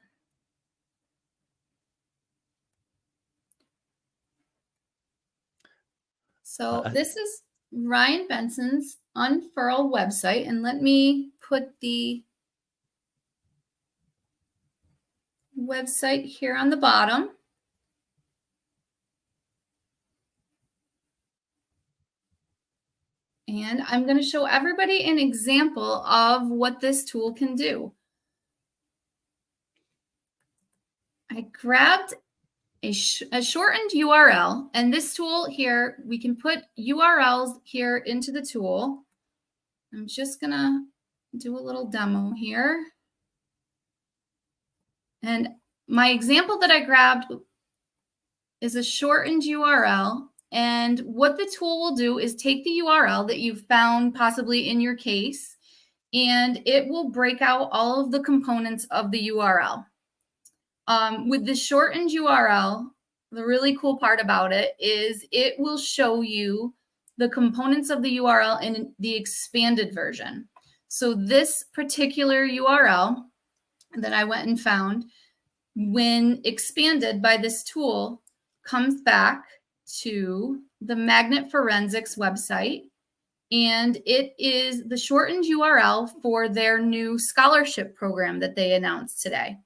So this is Ryan Benson's Unfurl website, and let me put the website here on the bottom. And I'm going to show everybody an example of what this tool can do. I grabbed a shortened URL, and this tool here, we can put URLs here into the tool. I'm just going to do a little demo here. And my example that I grabbed is a shortened URL. And what the tool will do is take the URL that you've found possibly in your case, and it will break out all of the components of the URL. With the shortened URL, the really cool part about it is it will show you the components of the URL in the expanded version. So this particular URL that I went and found, when expanded by this tool, comes back to the Magnet Forensics website, and it is the shortened URL for their new scholarship program that they announced today.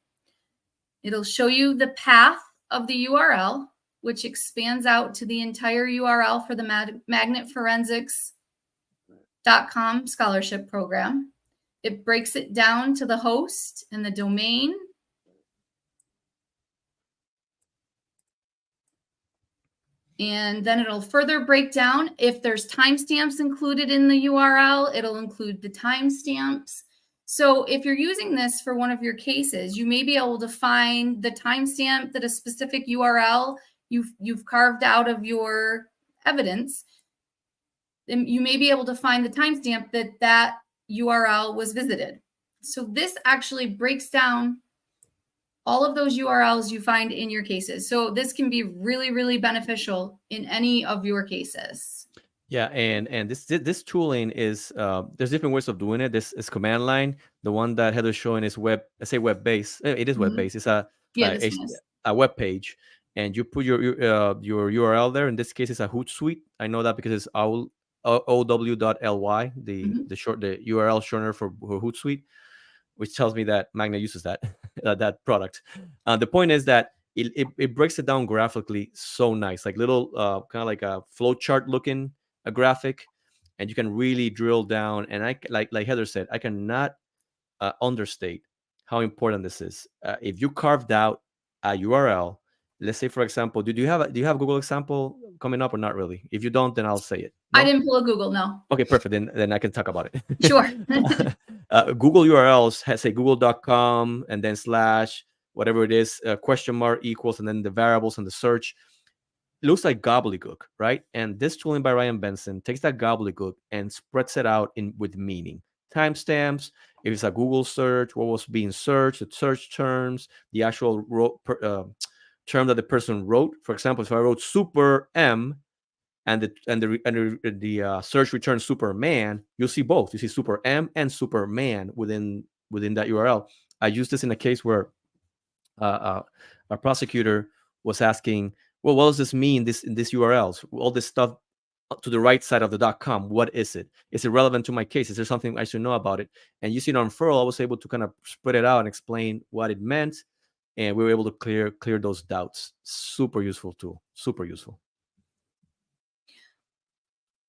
It'll show you the path of the URL, which expands out to the entire URL for the magnetforensics.com scholarship program. It breaks it down to the host and the domain. And then it'll further break down. If there's timestamps included in the URL, it'll include the timestamps. So if you're using this for one of your cases, you may be able to find the timestamp that a specific URL you've carved out of your evidence. And you may be able to find the timestamp that URL was visited. So this actually breaks down all of those URLs you find in your cases. So this can be really, really beneficial in any of your cases. Yeah, and this tooling is there's different ways of doing it. This is command line. The one that Heather's showing is web based. It is web based. It's a web page, and you put your URL there. In this case, it's a Hootsuite. I know that because it's ow.ly, the URL shortener for Hootsuite, which tells me that Magna uses that that product. The point is that it breaks it down graphically so nice, like little kind of like a flow chart looking a graphic, and you can really drill down. And I like Heather said, I cannot understate how important this is. If you carved out a URL, let's say for example, do you have Google example coming up or not really? If you don't, then I'll say it. No? I didn't pull a Google, no. Okay, perfect. Then I can talk about it. Sure. Google URLs has say google.com and then / whatever it is, question mark equals, and then the variables and the search. It looks like gobbledygook, right? And this tooling by Ryan Benson takes that gobbledygook and spreads it out with meaning. Timestamps, if it's a Google search, what was being searched, the search terms, the actual term that the person wrote. For example, if I wrote super M and the search returns Superman, you'll see both. You see super M and Superman within that URL. I used this in a case where a prosecutor was asking, well, what does this mean, in these URLs? All this stuff to the right side of the .com, what is it? Is it relevant to my case? Is there something I should know about it? And using Unfurl, I was able to kind of spread it out and explain what it meant, and we were able to clear those doubts. Super useful tool, super useful.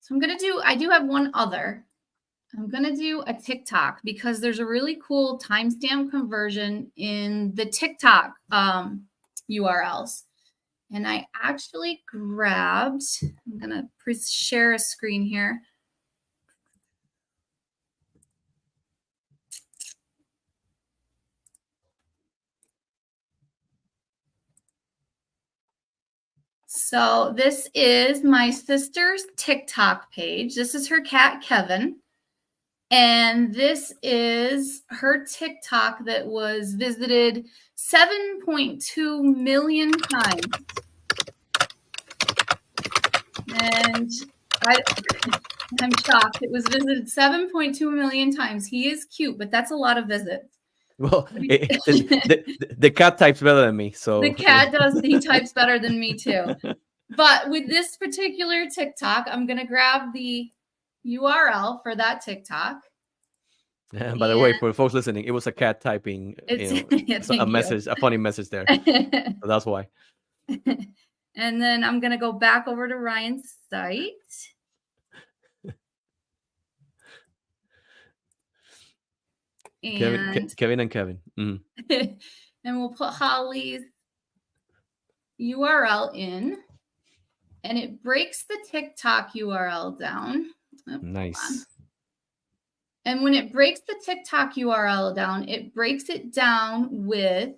So I do have one other. I'm going to do a TikTok because there's a really cool timestamp conversion in the TikTok URLs. And I actually grabbed, I'm going to share a screen here. So this is my sister's TikTok page. This is her cat, Kevin. And this is her TikTok that was visited 7.2 million times. And I'm shocked. It was visited 7.2 million times. He is cute, but that's a lot of visits. Well, the cat types better than me. So the cat does. He types better than me too. But with this particular TikTok, I'm going to grab the URL for that TikTok. And by the way, for folks listening, it was a cat typing a funny message there. So that's why. And then I'm going to go back over to Ryan's site. And Kevin and Kevin. and we'll put Holly's URL in, and it breaks the TikTok URL down. Oh, nice. And when it breaks the TikTok URL down, it breaks it down with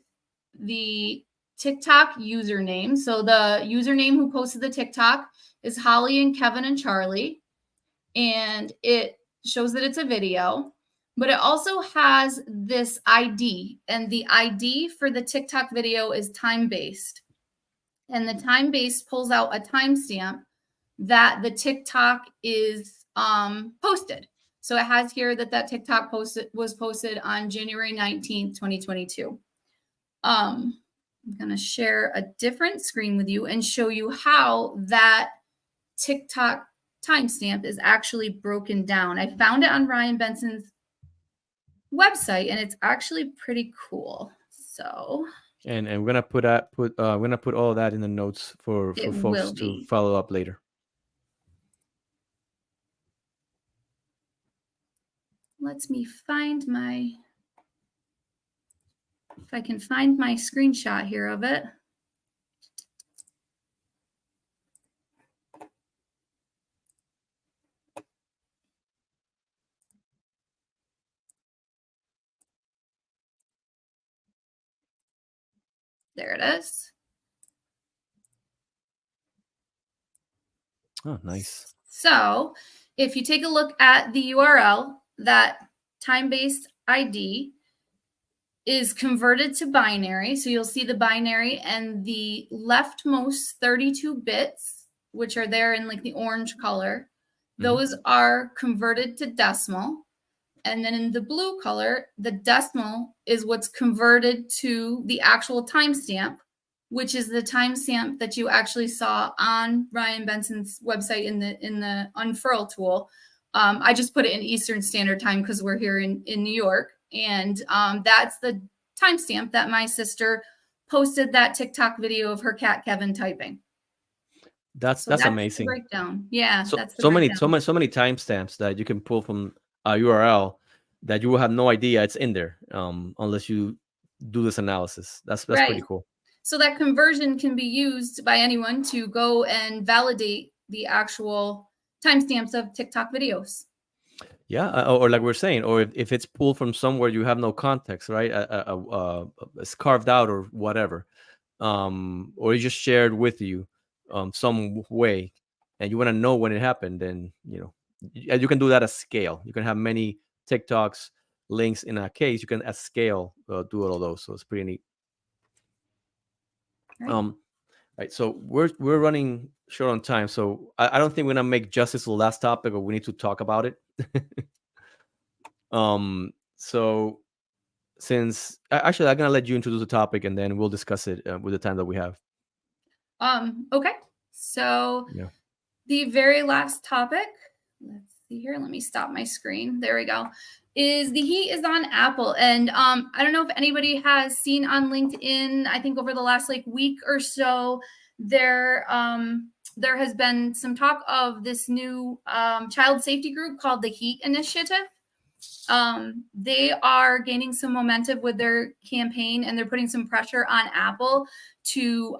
the TikTok username. So the username who posted the TikTok is Holly and Kevin and Charlie. And it shows that it's a video, but it also has this ID. And the ID for the TikTok video is time-based. And the time-based pulls out a timestamp that the TikTok is posted. So it has here that TikTok was posted on January 19th, 2022. I'm going to share a different screen with you and show you how that TikTok timestamp is actually broken down. I found it on Ryan Benson's website, and it's actually pretty cool. So, and we're gonna put all of that in the notes for folks to follow up later. Let me find if I can find my screenshot here of it. There it is. Oh, nice. So if you take a look at the URL, that time-based ID is converted to binary. So you'll see the binary, and the leftmost 32 bits, which are there in like the orange color, those are converted to decimal. And then in the blue color, the decimal is what's converted to the actual timestamp, which is the timestamp that you actually saw on Ryan Benson's website in the Unfurl tool. I just put it in Eastern Standard Time because we're here in New York. And that's the timestamp that my sister posted that TikTok video of her cat Kevin typing. That's amazing. The breakdown. Yeah. So many timestamps that you can pull from a URL that you will have no idea it's in there unless you do this analysis. That's right. Pretty cool. So that conversion can be used by anyone to go and validate the actual timestamps of TikTok videos. Yeah, or like we're saying, or if it's pulled from somewhere you have no context, right? It's carved out or whatever, or it's just shared with you some way, and you want to know when it happened, then you can do that at scale. You can have many TikToks links in a case. You can at scale do all of those, so it's pretty neat. Right. Right. So we're running short on time, so I don't think we're gonna make justice to the last topic, but we need to talk about it. So since actually I'm gonna let you introduce the topic, and then we'll discuss it with the time that we have. Okay. So the very last topic, let's see here. Let me stop my screen. There we go. Is the heat is on Apple. And I don't know if anybody has seen on LinkedIn, I think over the last week or so, there has been some talk of this new child safety group called the Heat Initiative. They are gaining some momentum with their campaign, and they're putting some pressure on Apple to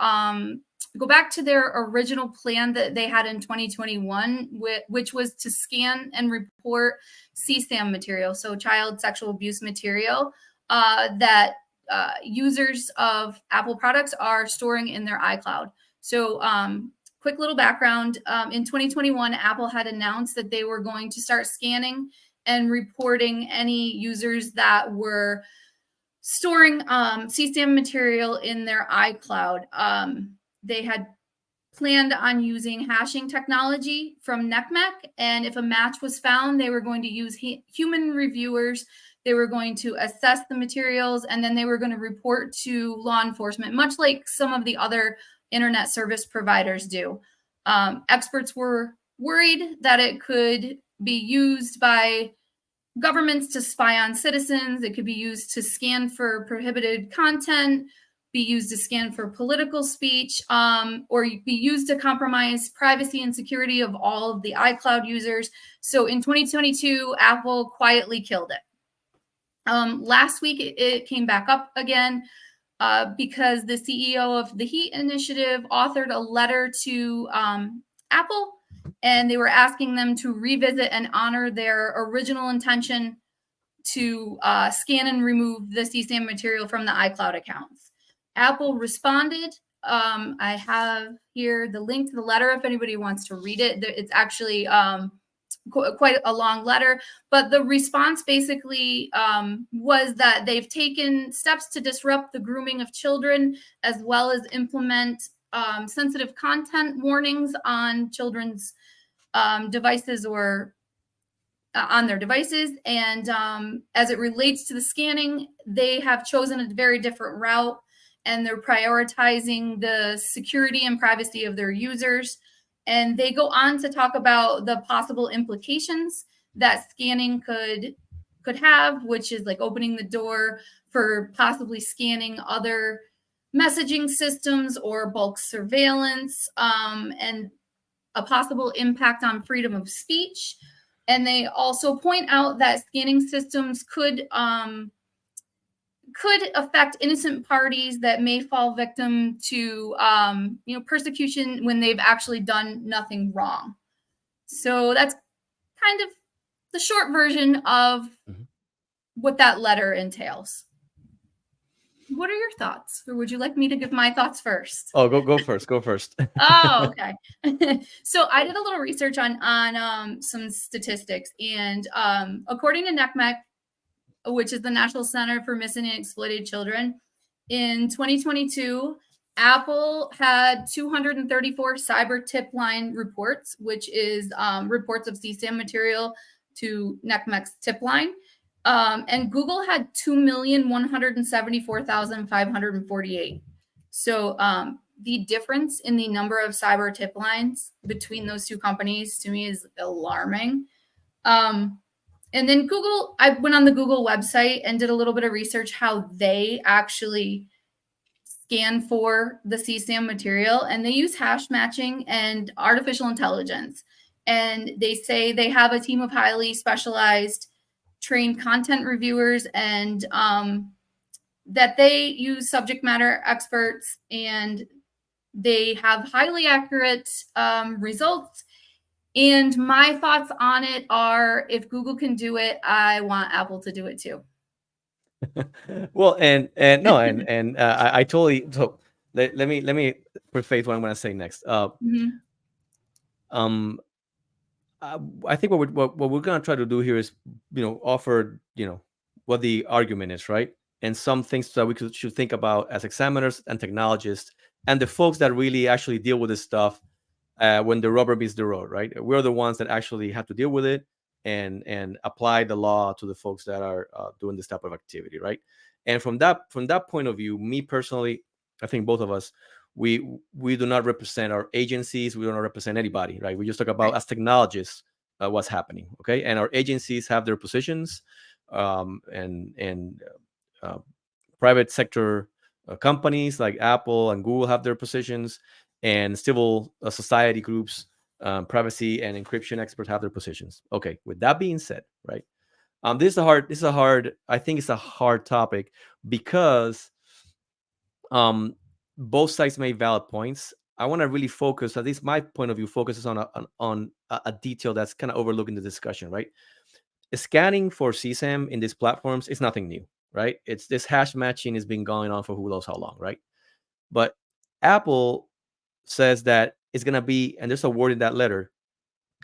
go back to their original plan that they had in 2021, which was to scan and report CSAM material, so child sexual abuse material, that users of Apple products are storing in their iCloud. So quick little background. In 2021, Apple had announced that they were going to start scanning and reporting any users that were storing CSAM material in their iCloud. They had planned on using hashing technology from NCMEC, and if a match was found, they were going to use human reviewers. They were going to assess the materials, and then they were going to report to law enforcement, much like some of the other internet service providers do. Experts were worried that it could be used by governments to spy on citizens. It could be used to scan for prohibited content, be used to scan for political speech, or be used to compromise privacy and security of all of the iCloud users. So in 2022, Apple quietly killed it. Last week, it came back up again because the CEO of the Heat Initiative authored a letter to Apple, and they were asking them to revisit and honor their original intention to scan and remove the CSAM material from the iCloud accounts. Apple responded. I have here the link to the letter if anybody wants to read it. It's actually quite a long letter, but the response basically was that they've taken steps to disrupt the grooming of children, as well as implement sensitive content warnings on children's devices or on their devices. And as it relates to the scanning, they have chosen a very different route, and they're prioritizing the security and privacy of their users. And they go on to talk about the possible implications that scanning could have, which is like opening the door for possibly scanning other messaging systems or bulk surveillance, and a possible impact on freedom of speech. And they also point out that scanning systems could affect innocent parties that may fall victim to persecution when they've actually done nothing wrong. So that's kind of the short version of what that letter entails. What are your thoughts, or would you like me to give my thoughts first? Oh, go first. Go first. Oh, okay. So I did a little research on some statistics, and according to NECMEC, which is the National Center for Missing and Exploited Children, in 2022, Apple had 234 cyber tip line reports, which is reports of CSAM material to NECMEC's tip line. And Google had 2,174,548. So the difference in the number of cyber tip lines between those two companies to me is alarming. And then Google, I went on the Google website and did a little bit of research how they actually scan for the CSAM material, and they use hash matching and artificial intelligence. And they say they have a team of highly specialized trained content reviewers, and that they use subject matter experts, and they have highly accurate results. And my thoughts on it are, if Google can do it, I want Apple to do it too. Well, and no, and I totally. So let me preface what I'm going to say next. Mhm. I think what we're going to try to do here is, offer, what the argument is, right? And some things that we should think about as examiners and technologists and the folks that really actually deal with this stuff when the rubber meets the road, right? We're the ones that actually have to deal with it and apply the law to the folks that are doing this type of activity, right? And from that point of view, me personally, I think both of us, we do not represent our agencies. We do not represent anybody, right? We just talk about, as technologists, what's happening, okay? And our agencies have their positions, and private sector companies like Apple and Google have their positions, and civil society groups, privacy and encryption experts have their positions. Okay, with that being said, right? This is a hard. I think it's a hard topic because both sides make valid points. I want to really focus, at least my point of view, focuses on a detail that's kind of overlooked in the discussion, right? Scanning for CSAM in these platforms is nothing new, right? It's this hash matching has been going on for who knows how long, right? But Apple says that it's going to be, and there's a word in that letter,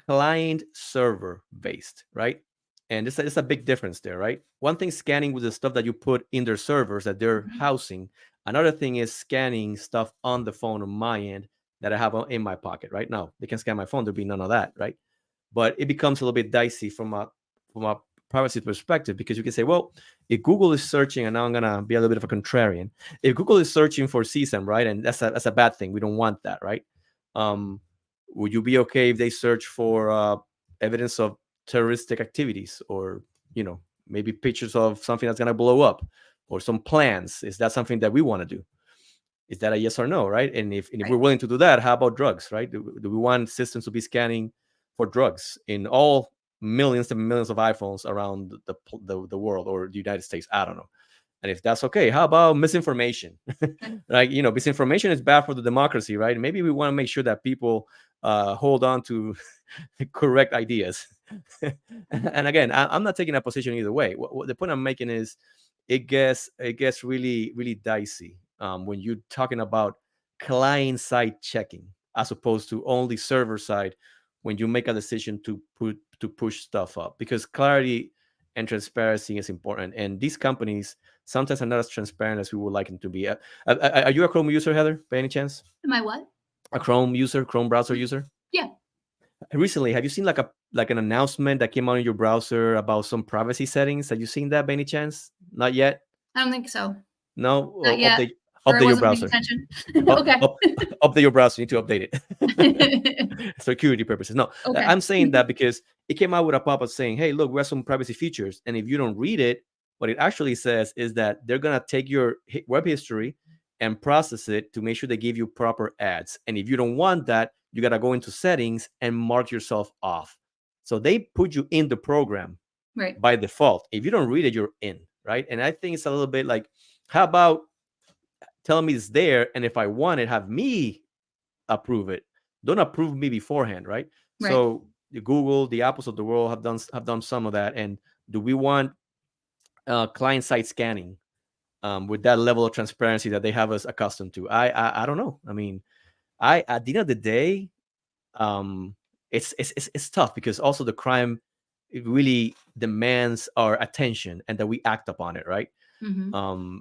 client server based, right? And it's a big difference there, right? One thing, scanning with the stuff that you put in their servers that they're housing. Another thing is scanning stuff on the phone on my end that I have in my pocket right now. They can scan my phone. There'll be none of that, right? But it becomes a little bit dicey from a privacy perspective, because you can say, well, if Google is searching, and now I'm gonna be a little bit of a contrarian, if Google is searching for CSAM, right, and that's a bad thing. We don't want that, right? Would you be okay if they search for evidence of terroristic activities, or maybe pictures of something that's gonna blow up, or some plans? Is that something that we want to do? Is that a yes or no, right? And if we're willing to do that, how about drugs, right? Do we want systems to be scanning for drugs in all millions and millions of iPhones around the world or the United States. I don't know. And if that's okay, how about misinformation? Like, misinformation is bad for the democracy, right? Maybe we want to make sure that people hold on to correct ideas. And again, I'm not taking a position either way. What the point I'm making is, it gets really really dicey when you're talking about client side checking as opposed to only server side when you make a decision to push stuff up, because clarity and transparency is important, and these companies sometimes are not as transparent as we would like them to be. Are you a Chrome user, Heather, by any chance? Am I what? A Chrome browser user? Yeah. Recently, have you seen like an announcement that came out in your browser about some privacy settings? Have you seen that by any chance? Not yet. I don't think so. No. Not yet. Or I Update your wasn't paying browser. attention. Up, Okay. up, update your browser. You need to update it. Security purposes. No, Okay. I'm saying that because it came out with a pop-up saying, "Hey, look, we have some privacy features," and if you don't read it, what it actually says is that they're gonna take your web history and process it to make sure they give you proper ads. And if you don't want that, you gotta go into settings and mark yourself off. So they put you in the program Right. by default. If you don't read it, you're in, right? And I think it's a little bit like, how about telling me it's there, and if I want it, have me approve it. Don't approve me beforehand, right? Right. So the Google, the Apples of the world have done some of that. And do we want client side scanning with that level of transparency that they have us accustomed to? I don't know. I mean, at the end of the day, it's tough because also the crime, it really demands our attention and that we act upon it, right? Mm-hmm.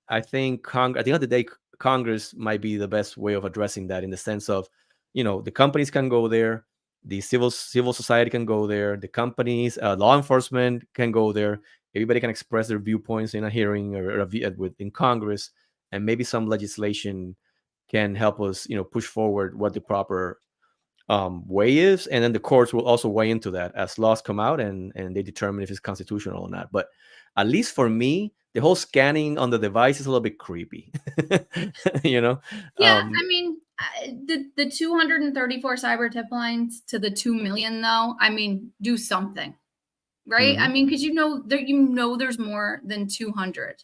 I think at the end of the day, Congress might be the best way of addressing that, in the sense of, the companies can go there, the civil society can go there, the companies, law enforcement can go there. Everybody can express their viewpoints in a hearing or in Congress, and maybe some legislation can help us, push forward what the proper way is, and then the courts will also weigh into that as laws come out, and they determine if it's constitutional or not. But at least for me, the whole scanning on the device is a little bit creepy. Yeah, I mean, the 234 cyber tip lines to the 2 million, though. I mean, do something, right? Mm-hmm. I mean, because there's more than 200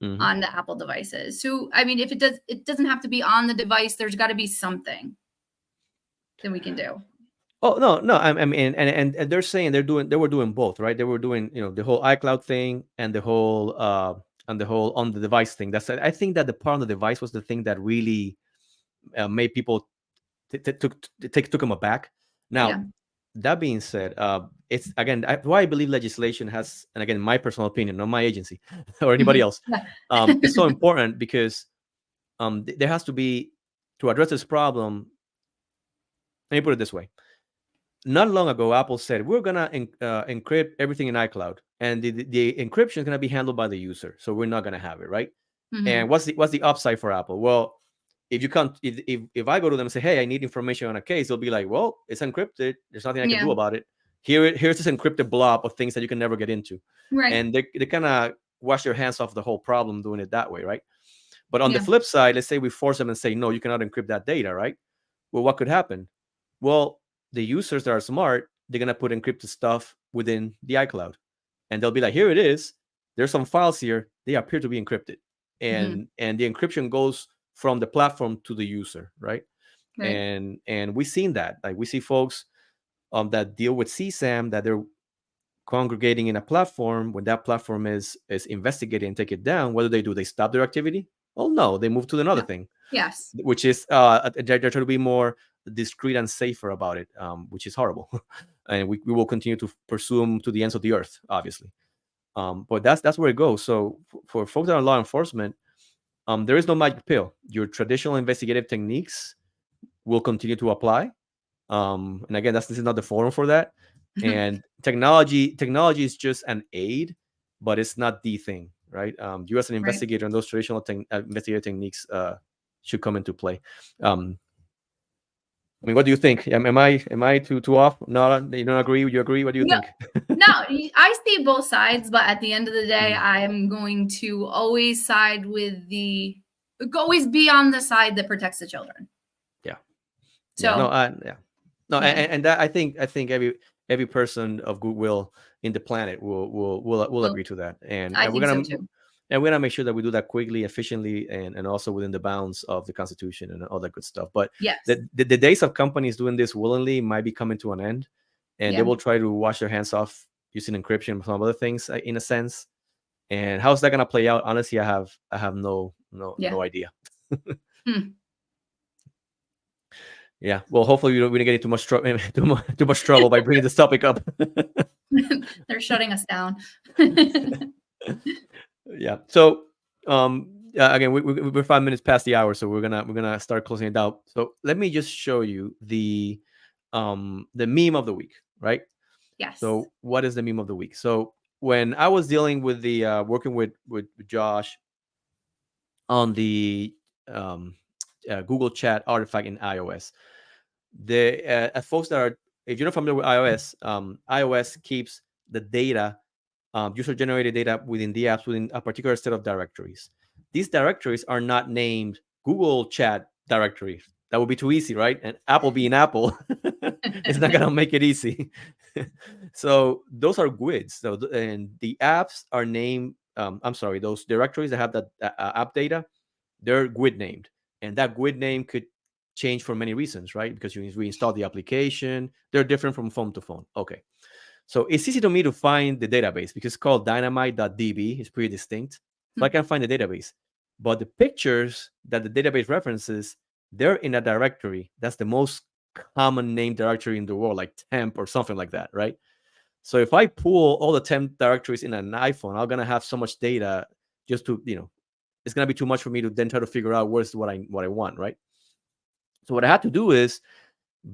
Mm-hmm. on the Apple devices. So I mean, if it doesn't have to be on the device. There's got to be something that we can do. Oh no! I mean, and they're saying they were doing both, right? They were doing, the whole iCloud thing and the whole on the device thing. I think that the part on the device was the thing that really made people took them aback. Now, Yeah. that being said, it's again why I believe legislation has, and again, my personal opinion, not my agency or anybody else, Yeah. it's so important because there has to be, to address this problem. Let me put it this way: not long ago, Apple said we're gonna encrypt everything in iCloud, and the encryption is gonna be handled by the user, so we're not gonna have it, right? Mm-hmm. And what's the upside for Apple? Well, if you can't, if I go to them and say, hey, I need information on a case, they'll be like, well, it's encrypted. There's nothing I can do about it. Here's this encrypted blob of things that you can never get into. Right. And they kind of wash their hands off the whole problem doing it that way, right? But on the flip side, let's say we force them and say, no, you cannot encrypt that data, right? Well, what could happen? Well, the users that are smart, they're going to put encrypted stuff within the iCloud. And they'll be like, here it is. There's some files here. They appear to be encrypted. And the encryption goes from the platform to the user, right? And we've seen that. Like, we see folks that deal with CSAM, that they're congregating in a platform. When that platform is investigating and take it down, what do? They stop their activity? Oh no, they move to another thing. Yes. Which is they're trying to be more discreet and safer about it, which is horrible. And we will continue to pursue them to the ends of the earth, obviously. But that's where it goes. So for folks that are in law enforcement, there is no magic pill. Your traditional investigative techniques will continue to apply. And again, this is not the forum for that. And technology is just an aid, but it's not the thing, right? You as an investigator, and those traditional investigative techniques should come into play. I mean, what do you think? Am I too off? No, you don't agree? You agree? What do you think? No, I see both sides, but at the end of the day, I'm going to always side with always be on the side that protects the children. Yeah. So and that I think every person of goodwill in the planet will Well, agree to that, and I and we're think so gonna too. and we're gonna make sure that we do that quickly, efficiently, and also within the bounds of the Constitution and all that good stuff. But Yes. the days of companies doing this willingly might be coming to an end, and they Yeah. will try to wash their hands off using encryption and some other things, in a sense. And how's that gonna play out? Honestly, I have Yeah. no idea. Hmm. Yeah. Well, hopefully we don't get into too much trouble by bringing this topic up. They're shutting us down. Yeah. So, again, we're 5 minutes past the hour, so we're gonna start closing it out. So let me just show you the meme of the week, right? Yes. So what is the meme of the week? So when I was dealing with the working with Josh on the um, Google Chat artifact in iOS, the folks that are, if you're not familiar with iOS, iOS keeps the data, user generated data within the apps within a particular set of directories. These directories are not named Google Chat directories. That would be too easy, right? And Apple being Apple, it's not gonna make it easy. So those are GUIDs. So and the apps are named. I'm sorry, those directories that have that app data, they're GUID named, and that GUID name could change for many reasons, right? Because you reinstall the application. They're different from phone to phone. Okay. So it's easy to me to find the database because it's called dynamite.db. It's pretty distinct. So I can find the database. But the pictures that the database references, they're in a directory. That's the most common name directory in the world, like temp or something like that, right? So if I pull all the temp directories in an iPhone, I'm gonna have so much data just to, it's gonna be too much for me to then try to figure out where's what I want, right? So what I had to do is,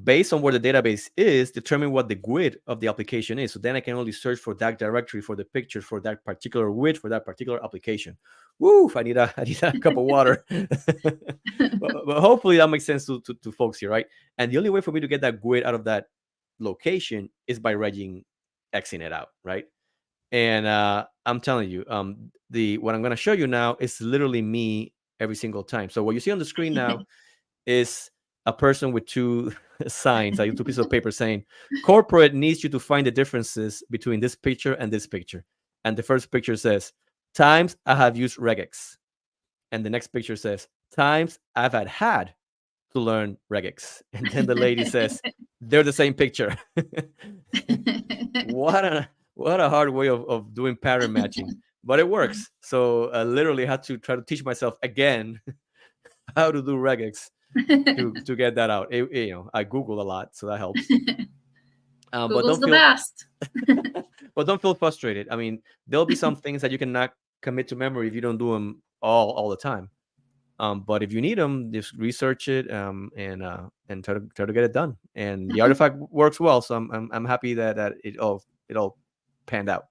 based on where the database is, determine what the GUID of the application is. So then I can only search for that directory for the pictures for that particular GUID for that particular application. Woo! I need a cup of water. but hopefully that makes sense to folks here, right? And the only way for me to get that GUID out of that location is by Xing it out, right? And I'm telling you, the what I'm going to show you now is literally me every single time. So what you see on the screen now is a person with two signs, like two pieces of paper saying, corporate needs you to find the differences between this picture and this picture. And the first picture says, times I have used regex. And the next picture says, times I've had to learn regex. And then the lady says, they're the same picture. What a hard way of doing pattern matching. But it works. So I literally had to try to teach myself again how to do regex to get that out. I Google a lot, so that helps. But Google's don't the feel best. but don't feel frustrated. I mean, there'll be some things that you cannot commit to memory if you don't do them all the time. But if you need them, just research it, and try to get it done. And the artifact works well, so I'm happy that it all panned out.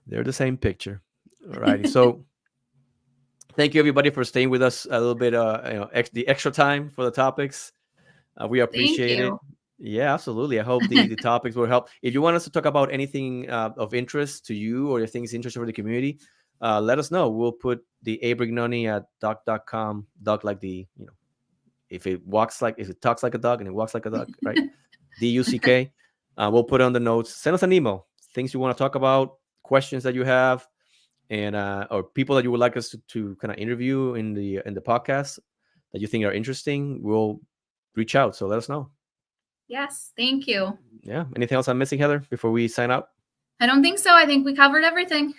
They're the same picture. Alrighty, so thank you everybody for staying with us a little bit. The extra time for the topics. We Thank appreciate it. you. Yeah, absolutely. I hope the topics will help. If you want us to talk about anything of interest to you or things interesting for the community, let us know. We'll put the abrignoni at doc.com. Doc like if it talks like a dog and it walks like a dog, right? DUCK. We'll put it on the notes. Send us an email. Things you want to talk about, questions that you have, and or people that you would like us to kind of interview in the podcast that you think are interesting. We'll reach out. So let us know. Yes, thank you. Yeah. Anything else I'm missing, Heather, before we sign out? I don't think so. I think we covered everything.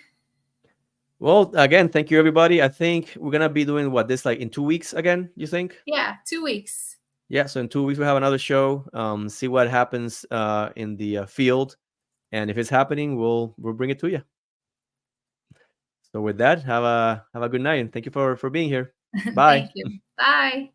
Well, again, thank you, everybody. I think we're gonna be doing this like in 2 weeks again. You think? Yeah, 2 weeks. Yeah. So in 2 weeks we have another show. See what happens in the field, and if it's happening, we'll bring it to you. So with that, have a good night, and thank you for being here. Bye. Thank you. Bye.